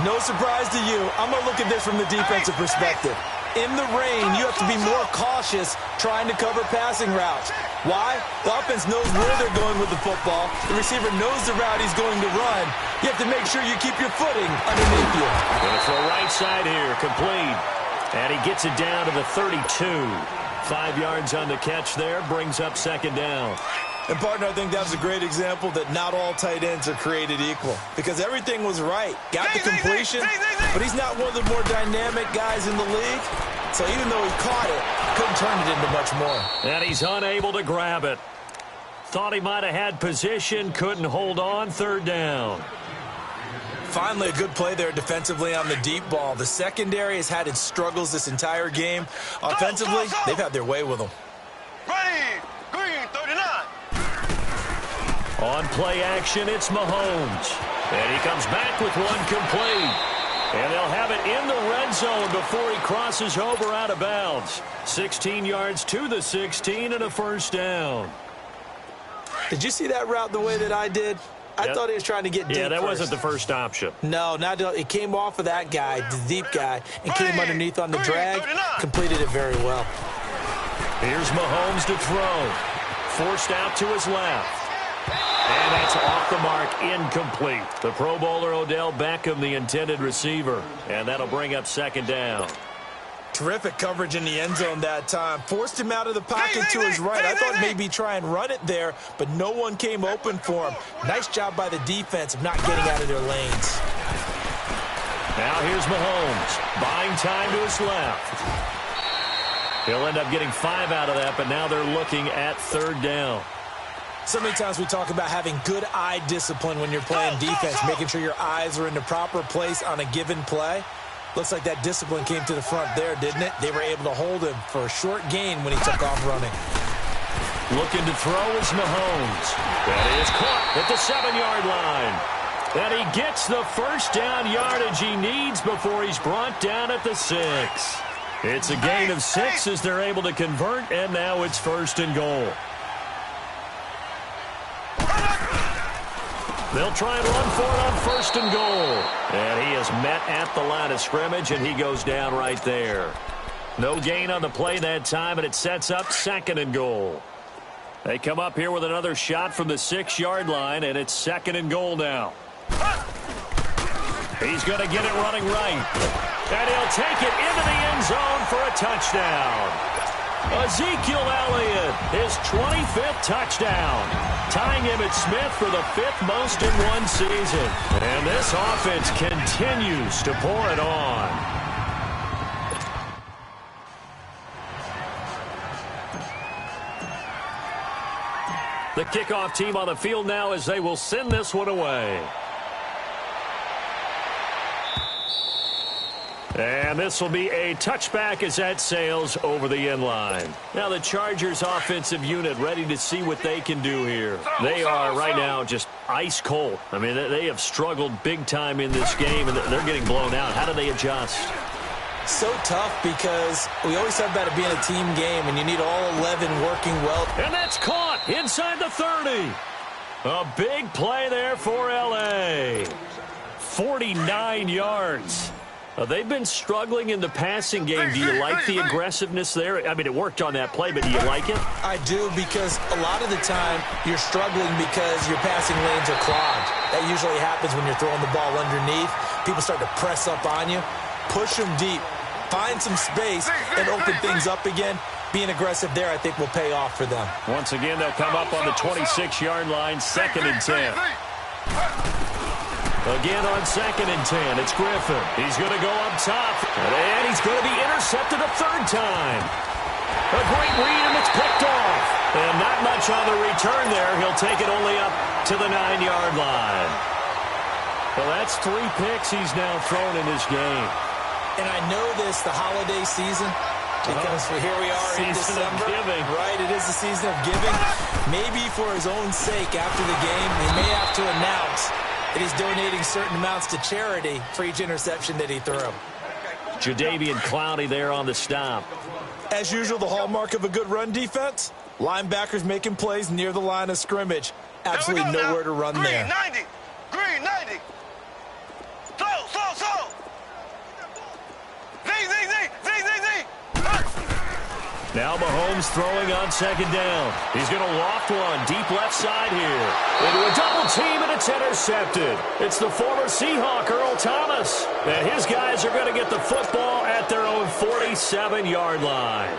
No surprise to you. I'm going to look at this from the defensive perspective. In the rain, you have to be more cautious trying to cover passing routes. Why? The offense knows where they're going with the football. The receiver knows the route he's going to run. You have to make sure you keep your footing underneath you. Going for a right side here, complete. And he gets it down to the 32. 5 yards on the catch there, brings up 2nd down. And, partner, I think that was a great example that not all tight ends are created equal. Because everything was right. Got the completion, but he's not one of the more dynamic guys in the league. So even though he caught it, couldn't turn it into much more. And he's unable to grab it. Thought he might have had position, couldn't hold on, 3rd down. Finally, a good play there defensively on the deep ball. The secondary has had its struggles this entire game. Offensively, they've had their way with them. Ready, green, 39. On play action, it's Mahomes. And he comes back with one complete. And they'll have it in the red zone before he crosses over out of bounds. 16 yards to the 16 and a 1st down. Did you see that route the way that I did? I thought he was trying to get deep. Yeah, that first. wasn't the first option. No, it came off of that guy, the deep guy, and came underneath on the drag. Completed it very well. Here's Mahomes to throw. Forced out to his left. And that's off the mark, incomplete. The Pro Bowler Odell Beckham, the intended receiver. And that'll bring up second down. Terrific coverage in the end zone that time. Forced him out of the pocket to his right. I thought maybe try and run it there, but no one came open for him. Nice job by the defense of not getting out of their lanes. Now here's Mahomes. Buying time to his left. He'll end up getting 5 out of that, but now they're looking at third down. So many times we talk about having good eye discipline when you're playing defense, making sure your eyes are in the proper place on a given play. Looks like that discipline came to the front there, didn't it? They were able to hold him for a short gain when he took off running. Looking to throw is Mahomes. That is caught at the 7-yard line. And he gets the first down yardage he needs before he's brought down at the 6. It's a gain of 6 as they're able to convert, and now it's first and goal. They'll try and run for it on first and goal. And he is met at the line of scrimmage, and he goes down right there. No gain on the play that time, and it sets up second and goal. They come up here with another shot from the 6-yard line, and it's second and goal now. He's going to get it running right. And he'll take it into the end zone for a touchdown. Ezekiel Elliott, his 25th touchdown, tying Emmitt Smith for the 5th most in one season. And this offense continues to pour it on. The kickoff team on the field now as they will send this one away. And this will be a touchback as that sails over the end line. Now the Chargers offensive unit ready to see what they can do here. They are right now just ice cold. I mean, they have struggled big time in this game, and they're getting blown out. How do they adjust? So tough because we always talk about it being a team game, and you need all 11 working well. And that's caught inside the 30. A big play there for L.A. 49 yards. They've been struggling in the passing game. Do you like the aggressiveness there? I mean, it worked on that play, but do you like it? I do, because a lot of the time you're struggling because your passing lanes are clogged. That usually happens when you're throwing the ball underneath. People start to press up on you. Push them deep. Find some space and open things up again. Being aggressive there, I think, will pay off for them. Once again, they'll come up on the 26-yard line, 2nd and 10. Again on 2nd and 10, it's Griffin. He's going to go up top, and he's going to be intercepted a 3rd time. A great read, and it's picked off. And not much on the return there. He'll take it only up to the 9-yard line. Well, that's 3 picks he's now thrown in this game. And I know this, the holiday season, because here we are in December. Right, it is the season of giving. Maybe for his own sake after the game, he may have to announce that he's donating certain amounts to charity for each interception that he threw. Jadeveon Clowney there on the stop. As usual, the hallmark of a good run defense, linebackers making plays near the line of scrimmage. Absolutely nowhere to run there. Green 90. Green 90. Slow. Now Mahomes throwing on 2nd down. He's going to loft one deep left side here. Into a double team, and it's intercepted. It's the former Seahawk, Earl Thomas. And his guys are going to get the football at their own 47-yard line.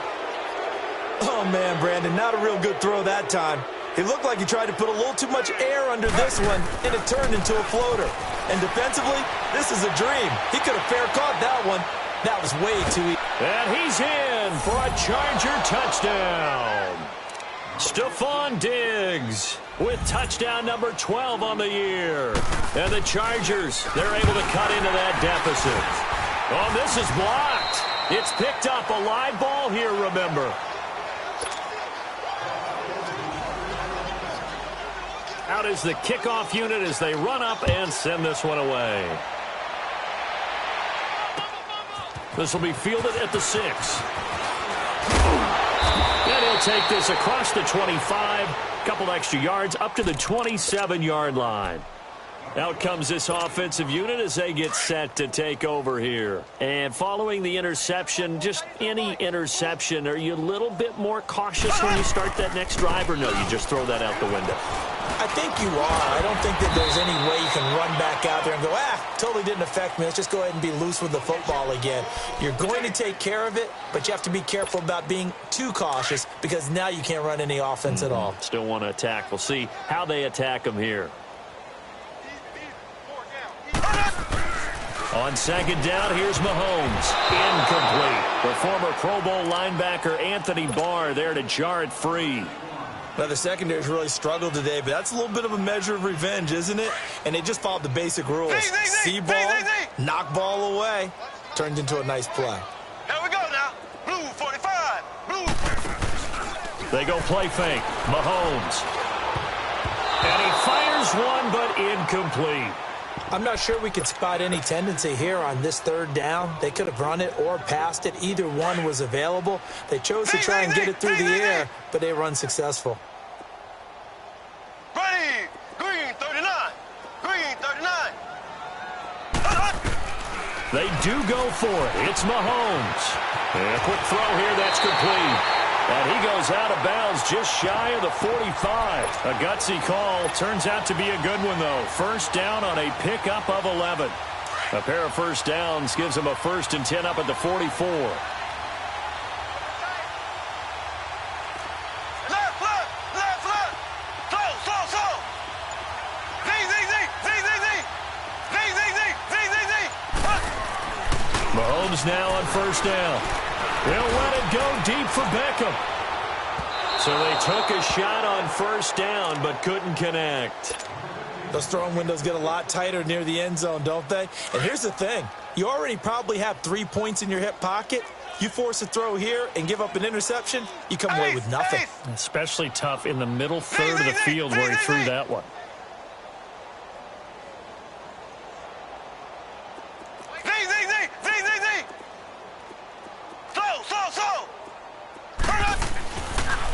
Oh, man, Brandon, not a real good throw that time. It looked like he tried to put a little too much air under this one, and it turned into a floater. And defensively, this is a dream. He could have fair caught that one. That was way too easy. And he's in for a Charger touchdown. Stephon Diggs with touchdown number 12 on the year. And the Chargers, they're able to cut into that deficit. Oh, this is blocked. It's picked up. A live ball here, remember. Out is the kickoff unit as they run up and send this one away. This will be fielded at the 6. And he'll They'll take this across the 25, a couple extra yards, up to the 27-yard line. Out comes this offensive unit as they get set to take over here. And following the interception, just any interception, are you a little bit more cautious when you start that next drive, or no, you just throw that out the window? I think you are. I don't think that there's any way you can run back out there and go, totally didn't affect me. Let's just go ahead and be loose with the football again. You're going to take care of it, but you have to be careful about being too cautious because now you can't run any offense at all. Still want to attack. We'll see how they attack them here. On second down, here's Mahomes. Incomplete. The former Pro Bowl linebacker Anthony Barr there to jar it free. Well, the secondary's really struggled today, but that's a little bit of a measure of revenge, isn't it? And they just followed the basic rules. See ball, knock ball away. Turned into a nice play. Here we go now. Blue 45. Blue. They go play fake. Mahomes. And he fires one, but incomplete. I'm not sure we could spot any tendency here on this third down. They could have run it or passed it. Either one was available. They chose to try and get it through the air, but they were unsuccessful. Ready. Green 39. Green 39. They do go for it. It's Mahomes. And a quick throw here. That's complete. And he goes out of bounds just shy of the 45. A gutsy call. Turns out to be a good one, though. First down on a pickup of 11. A pair of first downs gives him a 1st and 10 up at the 44. Left. Slow. Z. Mahomes now on first down. They'll let it go deep for Beckham. So they took a shot on first down, but couldn't connect. Those throwing windows get a lot tighter near the end zone, don't they? And here's the thing. You already probably have 3 points in your hip pocket. You force a throw here and give up an interception, you come away with nothing. Especially tough in the middle third of the field where he threw that one.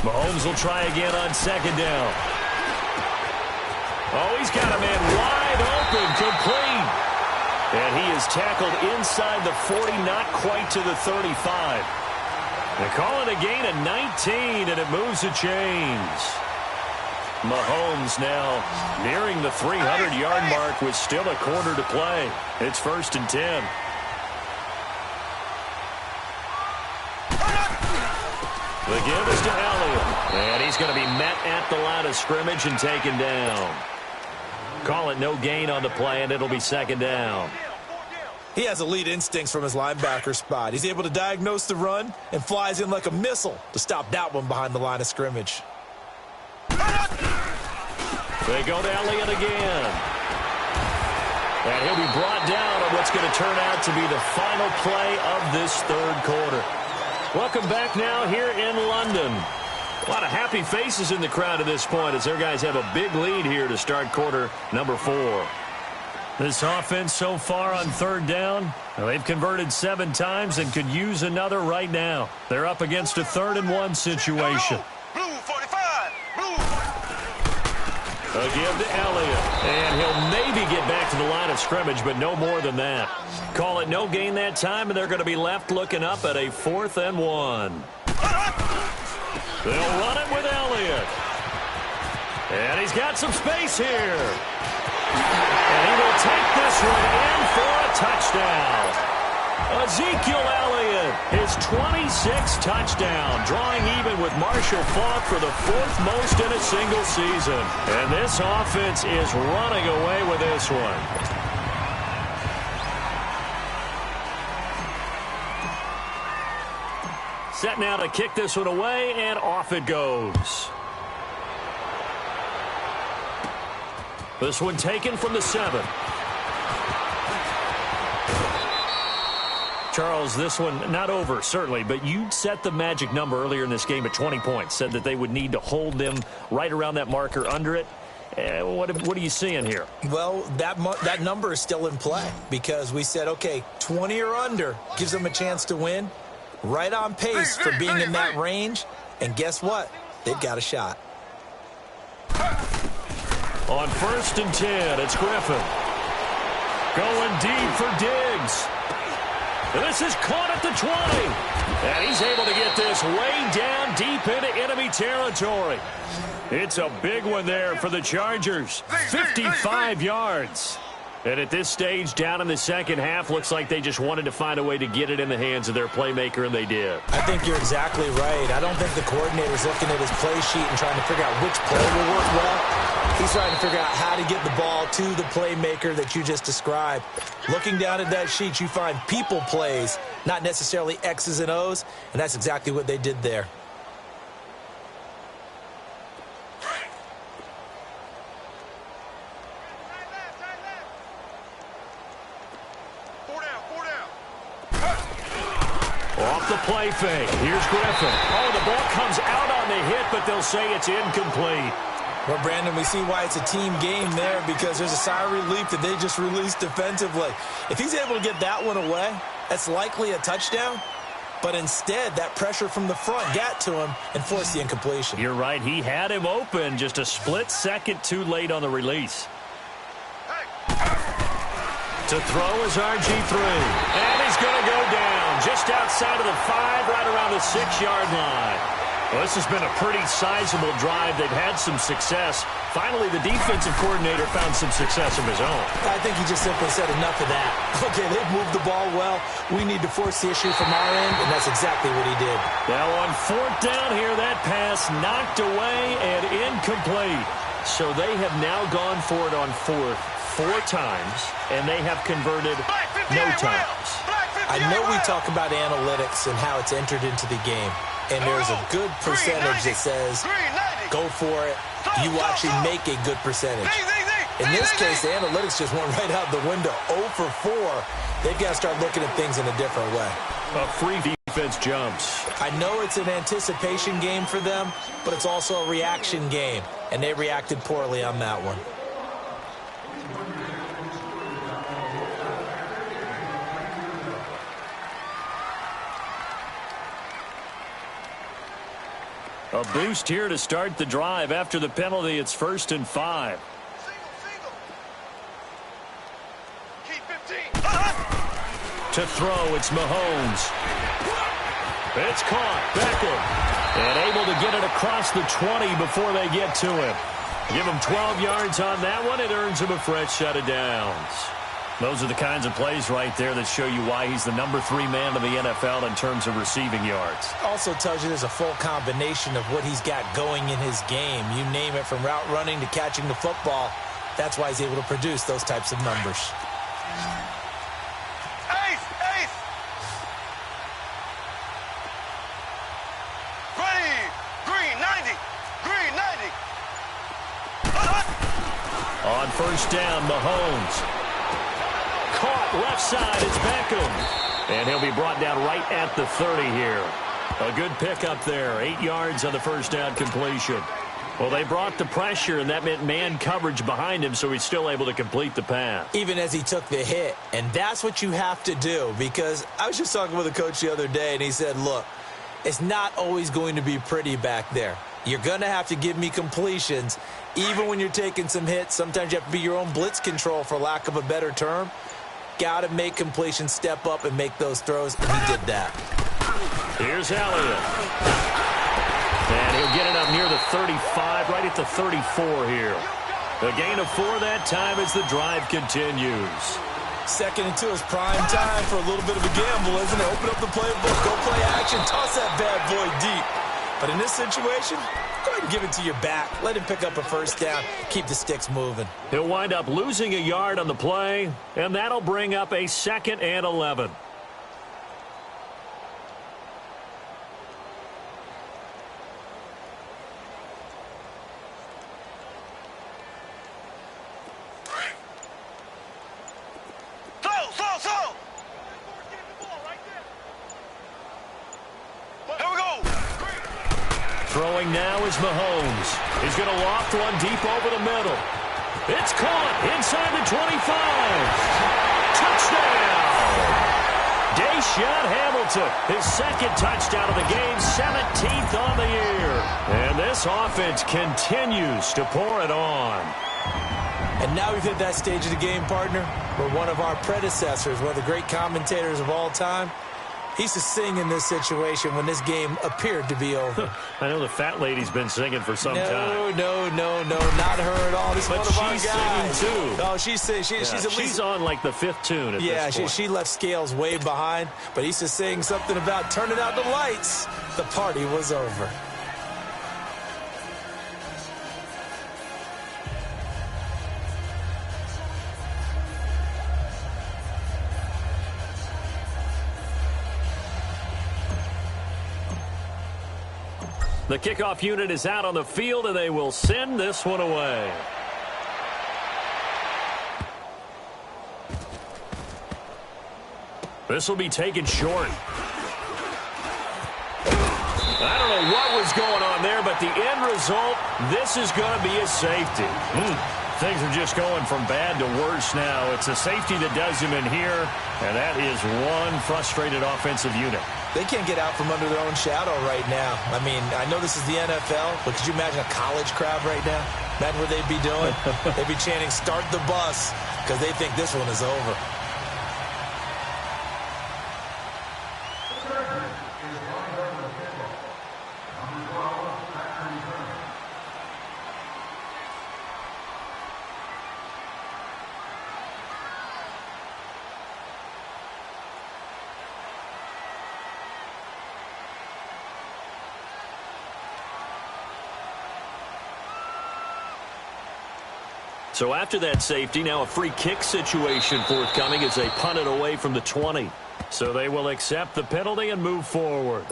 Mahomes will try again on second down. Oh, he's got a man wide open, complete. And he is tackled inside the 40, not quite to the 35. They call it a gain of 19, and it moves the chains. Mahomes now nearing the 300-yard mark with still a quarter to play. It's 1st and 10. The give is to Elliott, and he's going to be met at the line of scrimmage and taken down. Call it no gain on the play, and it'll be 2nd down. He has elite instincts from his linebacker spot. He's able to diagnose the run and flies in like a missile to stop that one behind the line of scrimmage. They go to Elliott again. And he'll be brought down on what's going to turn out to be the final play of this third quarter. Welcome back now here in London. A lot of happy faces in the crowd at this point as their guys have a big lead here to start quarter number 4. This offense so far on third down, they've converted 7 times and could use another right now. They're up against a 3rd and 1 situation. Blue 45. Blue. A give to Elliott. And he'll maybe get back to the line of scrimmage, but no more than that. Call it no gain that time, and they're going to be left looking up at a 4th and 1. They'll run it with Elliott. And he's got some space here. And he will take this one in for a touchdown. Ezekiel Elliott, his 26th touchdown, drawing even with Marshall Faulk for the 4th most in a single season. And this offense is running away with this one. Set now to kick this one away, and off it goes. This one taken from the 7. Charles, this one not over, certainly, but you set the magic number earlier in this game at 20 points, said that they would need to hold them right around that marker under it. What are you seeing here? Well, that number is still in play because we said, okay, 20 or under gives them a chance to win. Right on pace for being in that range. And guess what? They've got a shot. On 1st and 10, it's Griffin. Going deep for Diggs. This is caught at the 20. And he's able to get this way down deep into enemy territory. It's a big one there for the Chargers. 55 yards. And at this stage, down in the second half, looks like they just wanted to find a way to get it in the hands of their playmaker, and they did. I think you're exactly right. I don't think the coordinator's looking at his play sheet and trying to figure out which play will work well. He's trying to figure out how to get the ball to the playmaker that you just described. Looking down at that sheet, you find people plays, not necessarily X's and O's, and that's exactly what they did there. Off the play fake. Here's Griffin. Oh, the ball comes out on the hit, but they'll say it's incomplete. Well, Brandon, we see why it's a team game there, because there's a sigh of relief that they just released defensively. If he's able to get that one away, that's likely a touchdown. But instead, that pressure from the front got to him and forced the incompletion. You're right. He had him open, just a split second too late on the release. To throw is RG3. And he's going to go down just outside of the 5, right around the 6-yard line. Well, this has been a pretty sizable drive. They've had some success. Finally, the defensive coordinator found some success of his own. I think he just simply said enough of that. Okay, they've moved the ball well. We need to force the issue from our end, and that's exactly what he did. Now on 4th down here, that pass knocked away and incomplete. So they have now gone for it on 4th 4 times, and they have converted no times. I know we talk about analytics and how it's entered into the game, and there's a good percentage that says go for it. You actually make a good percentage. In this case, the analytics just went right out the window. 0 for 4. They've got to start looking at things in a different way. A free defense jumps. I know it's an anticipation game for them, but it's also a reaction game, and they reacted poorly on that one. A boost here to start the drive. After the penalty, it's 1st and 5. Keep 15. To throw, it's Mahomes. It's caught. Beckham. And able to get it across the 20 before they get to him. Give him 12 yards on that one. It earns him a fresh set of downs. Those are the kinds of plays right there that show you why he's the number 3 man in the NFL in terms of receiving yards. Also tells you there's a full combination of what he's got going in his game. You name it, from route running to catching the football. That's why he's able to produce those types of numbers. Ace! Ace! Green 90! Green 90! On 1st down, Mahomes. Caught left side, it's Beckham. And he'll be brought down right at the 30 here. A good pickup there. 8 yards on the 1st down completion. Well, they brought the pressure, and that meant man coverage behind him, so he's still able to complete the pass. Even as he took the hit. And that's what you have to do, because I was just talking with a coach the other day, and he said, look, it's not always going to be pretty back there. You're going to have to give me completions. Even when you're taking some hits, sometimes you have to be your own blitz control, for lack of a better term. Got to make completions, step up, and make those throws, and he did that. Here's Elliott. And he'll get it up near the 35, right at the 34 here. A gain of 4 that time as the drive continues. 2nd and 2 is prime time for a little bit of a gamble, isn't it? Open up the playbook, go play action, toss that bad boy deep. But in this situation, go ahead and give it to your back. Let him pick up a 1st down. Keep the sticks moving. He'll wind up losing a yard on the play, and that'll bring up a 2nd and 11. Throwing now is Mahomes. He's going to loft one deep over the middle. It's caught inside the 25. Touchdown! shot. Hamilton, his second touchdown of the game, 17th on the year. And this offense continues to pour it on. And now we've hit that stage of the game, partner, where one of our predecessors, one of the great commentators of all time, he used to sing in this situation when this game appeared to be over. I know the fat lady's been singing for some time. No, not her at all. This is one of our guys. She's singing, too. Oh, she's at least... She's on, like, the 5th tune at this point. She left Scales way behind, but he used to sing something about turning out the lights. The party was over. The kickoff unit is out on the field, and they will send this one away. This will be taken short. I don't know what was going on there, but the end result, this is going to be a safety. Things are just going from bad to worse now. It's a safety that does him in here, and that is one frustrated offensive unit. They can't get out from under their own shadow right now. I mean, I know this is the NFL, but could you imagine a college crowd right now? Imagine what they'd be doing. They'd be chanting, "Start the bus," because they think this one is over. So after that safety, now a free kick situation forthcoming as they punt it away from the 20. So they will accept the penalty and move forward.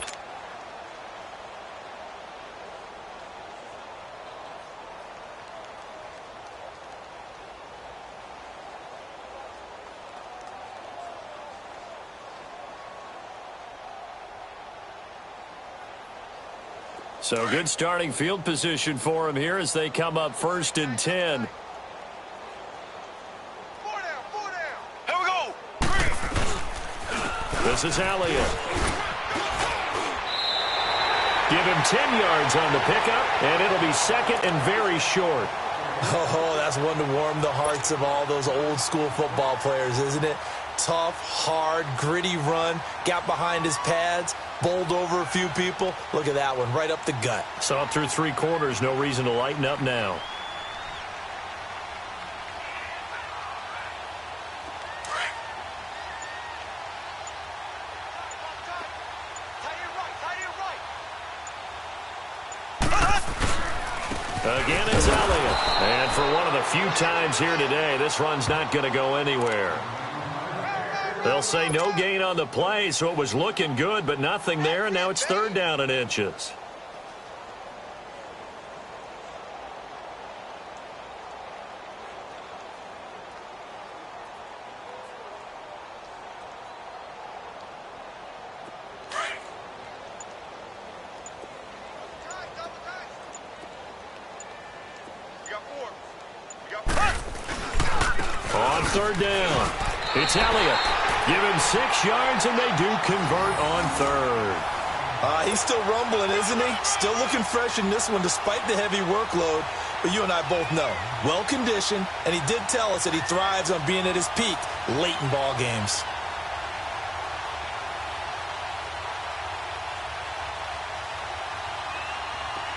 So good starting field position for him here as they come up 1st and 10. This is Elliott. Give him 10 yards on the pickup, and it'll be 2nd and very short. Oh, that's one to warm the hearts of all those old school football players, isn't it? Tough, hard, gritty run, got behind his pads, bowled over a few people. Look at that one, right up the gut. Saw it through 3 quarters, no reason to lighten up now. Again, it's Elliott. And for one of the few times here today, this run's not going to go anywhere. They'll say no gain on the play, so it was looking good, but nothing there, and now it's 3rd down and inches. On 3rd down, it's Elliott. Give him 6 yards, and they do convert on 3rd. He's still rumbling, isn't he? Still looking fresh in this one despite the heavy workload. But you and I both know, well-conditioned, and he did tell us that he thrives on being at his peak late in ball games.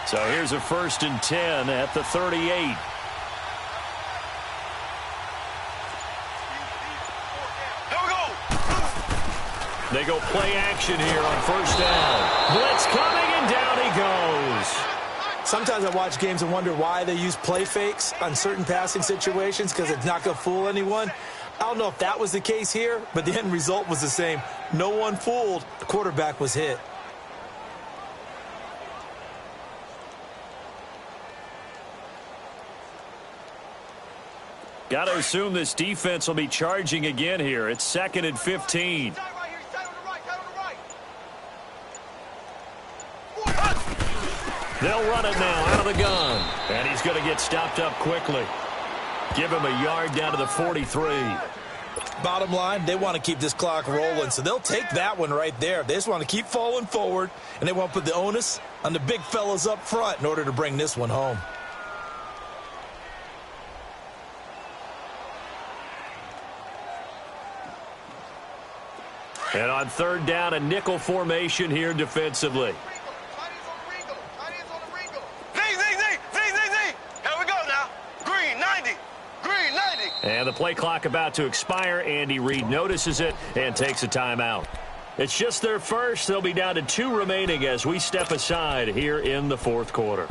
So here's a 1st and 10 at the 38. They go play action here on 1st down. Blitz coming, and down he goes. Sometimes I watch games and wonder why they use play fakes on certain passing situations, because it's not going to fool anyone. I don't know if that was the case here, but the end result was the same. No one fooled. The quarterback was hit. Got to assume this defense will be charging again here. It's 2nd and 15. They'll run it now out of the gun. And he's going to get stopped up quickly. Give him a yard down to the 43. Bottom line, they want to keep this clock rolling, so they'll take that one right there. They just want to keep falling forward, and they want to put the onus on the big fellas up front in order to bring this one home. And on third down, a nickel formation here defensively. And the play clock about to expire. Andy Reid notices it and takes a timeout. It's just their first. They'll be down to 2 remaining as we step aside here in the fourth quarter.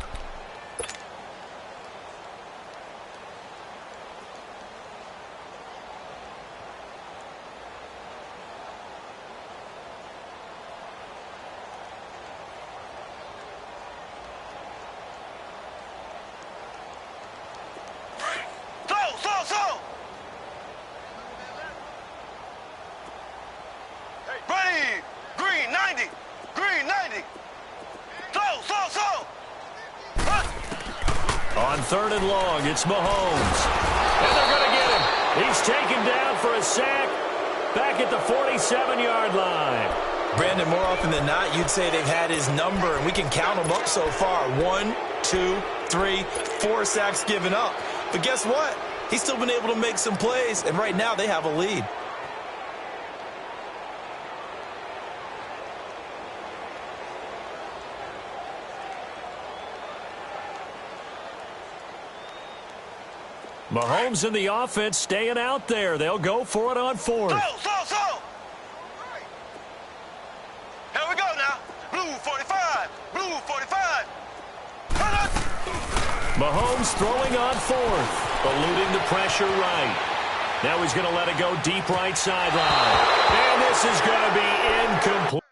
On third and long, it's Mahomes. And they're going to get him. He's taken down for a sack back at the 47-yard line. Brandon, more often than not, you'd say they've had his number, and we can count them up so far. 1, 2, 3, 4 sacks given up. But guess what? He's still been able to make some plays, and right now they have a lead. Mahomes and the offense staying out there. They'll go for it on fourth. Here we go now. Blue 45. Blue 45. Mahomes throwing on fourth, eluding the pressure right. Now he's going to let it go deep right sideline. And this is going to be incomplete.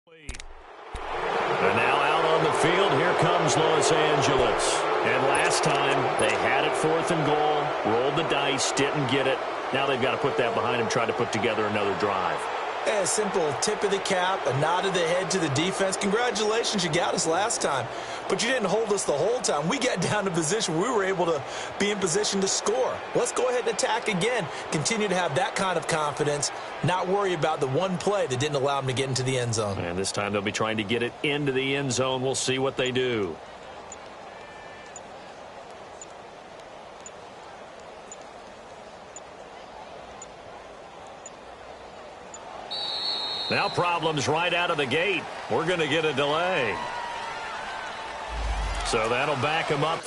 And now out on the field, here comes Los Angeles. And last time, they had it 4th and goal, rolled the dice, didn't get it. Now they've got to put that behind them, try to put together another drive. A simple tip of the cap, a nod of the head to the defense. Congratulations, you got us last time. But you didn't hold us the whole time. We got down to position where we were able to be in position to score. Let's go ahead and attack again. Continue to have that kind of confidence, not worry about the one play that didn't allow them to get into the end zone. And this time they'll be trying to get it into the end zone. We'll see what they do. Now problems right out of the gate. We're going to get a delay. So that'll back him up.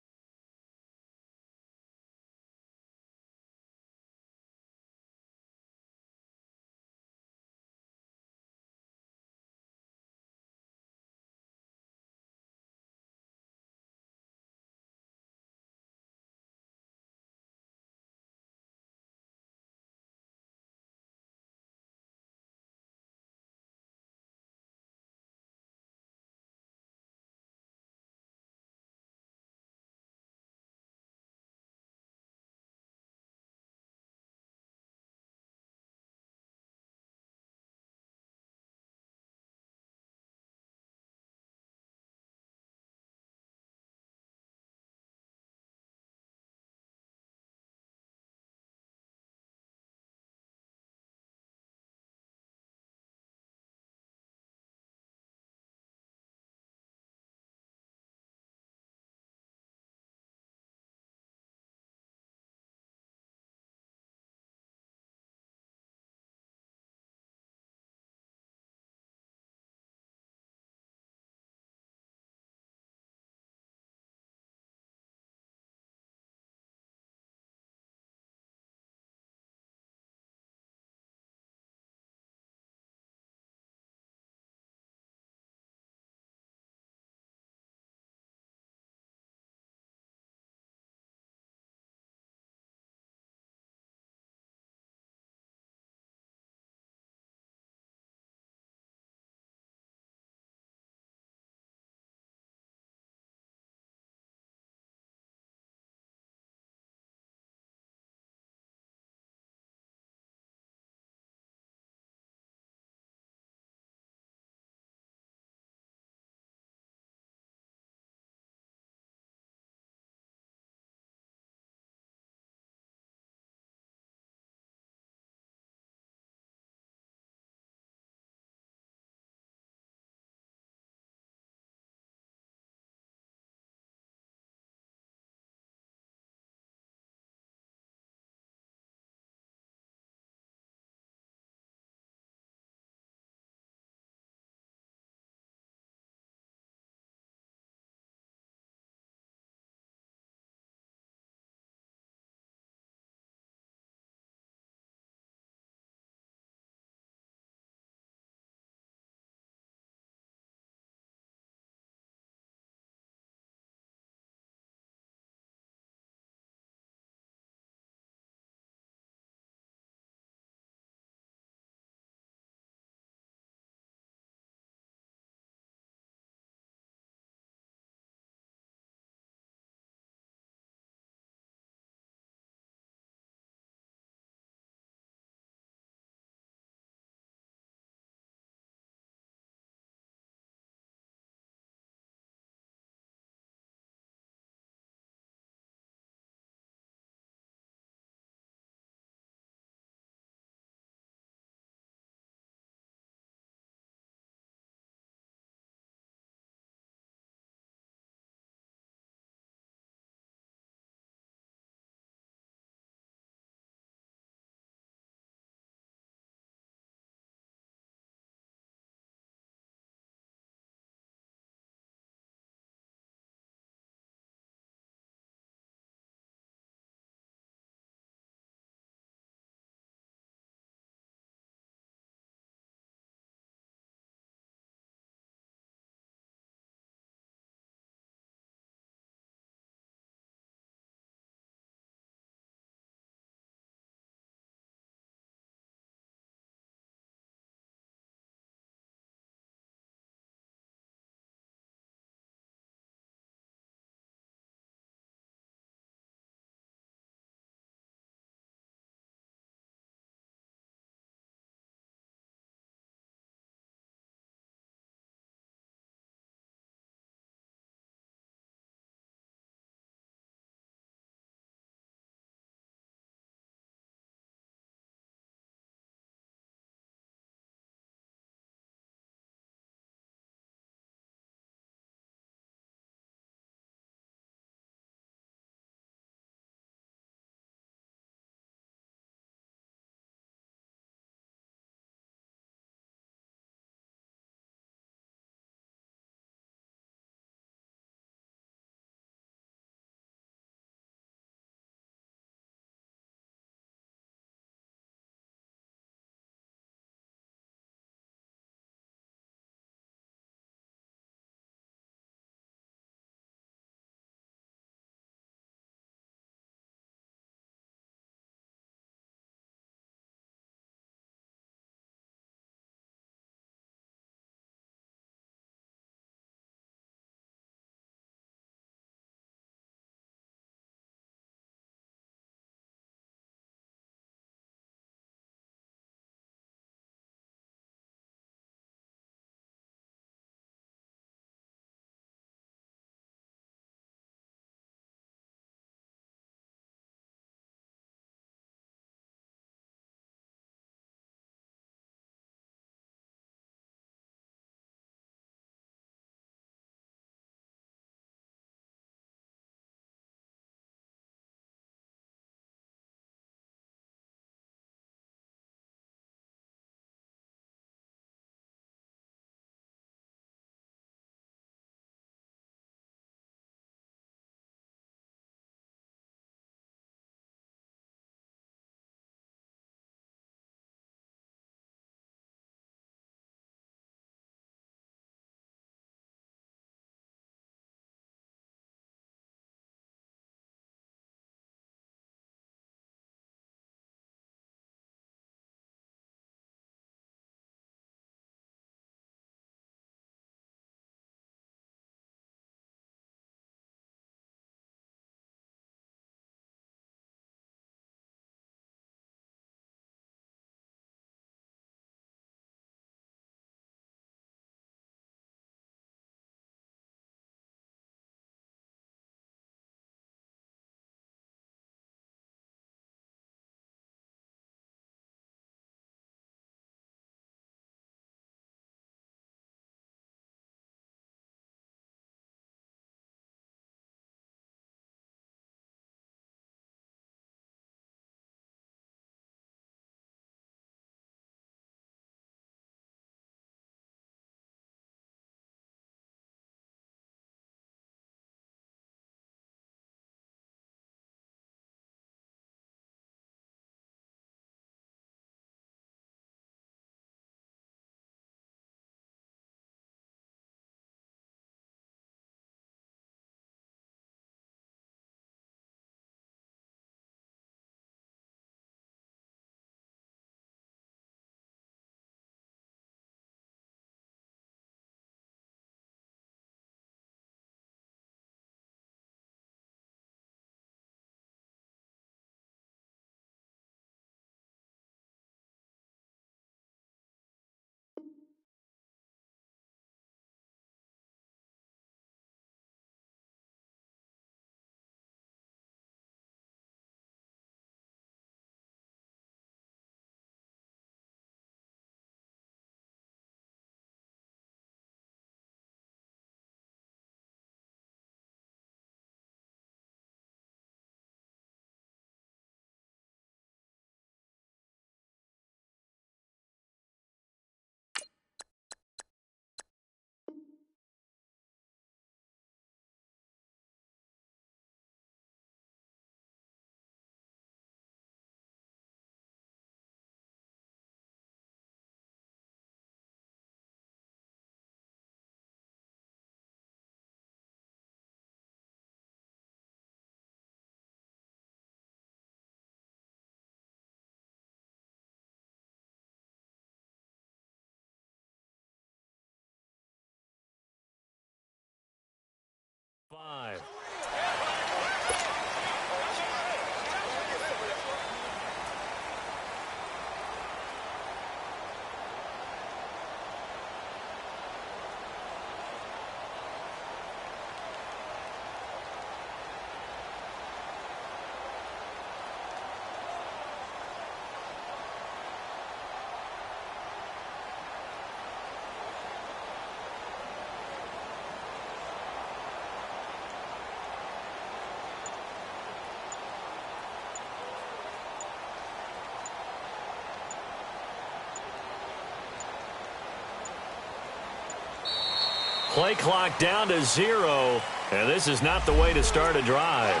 Play clock down to 0, and this is not the way to start a drive.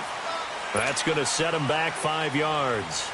That's going to set them back 5 yards.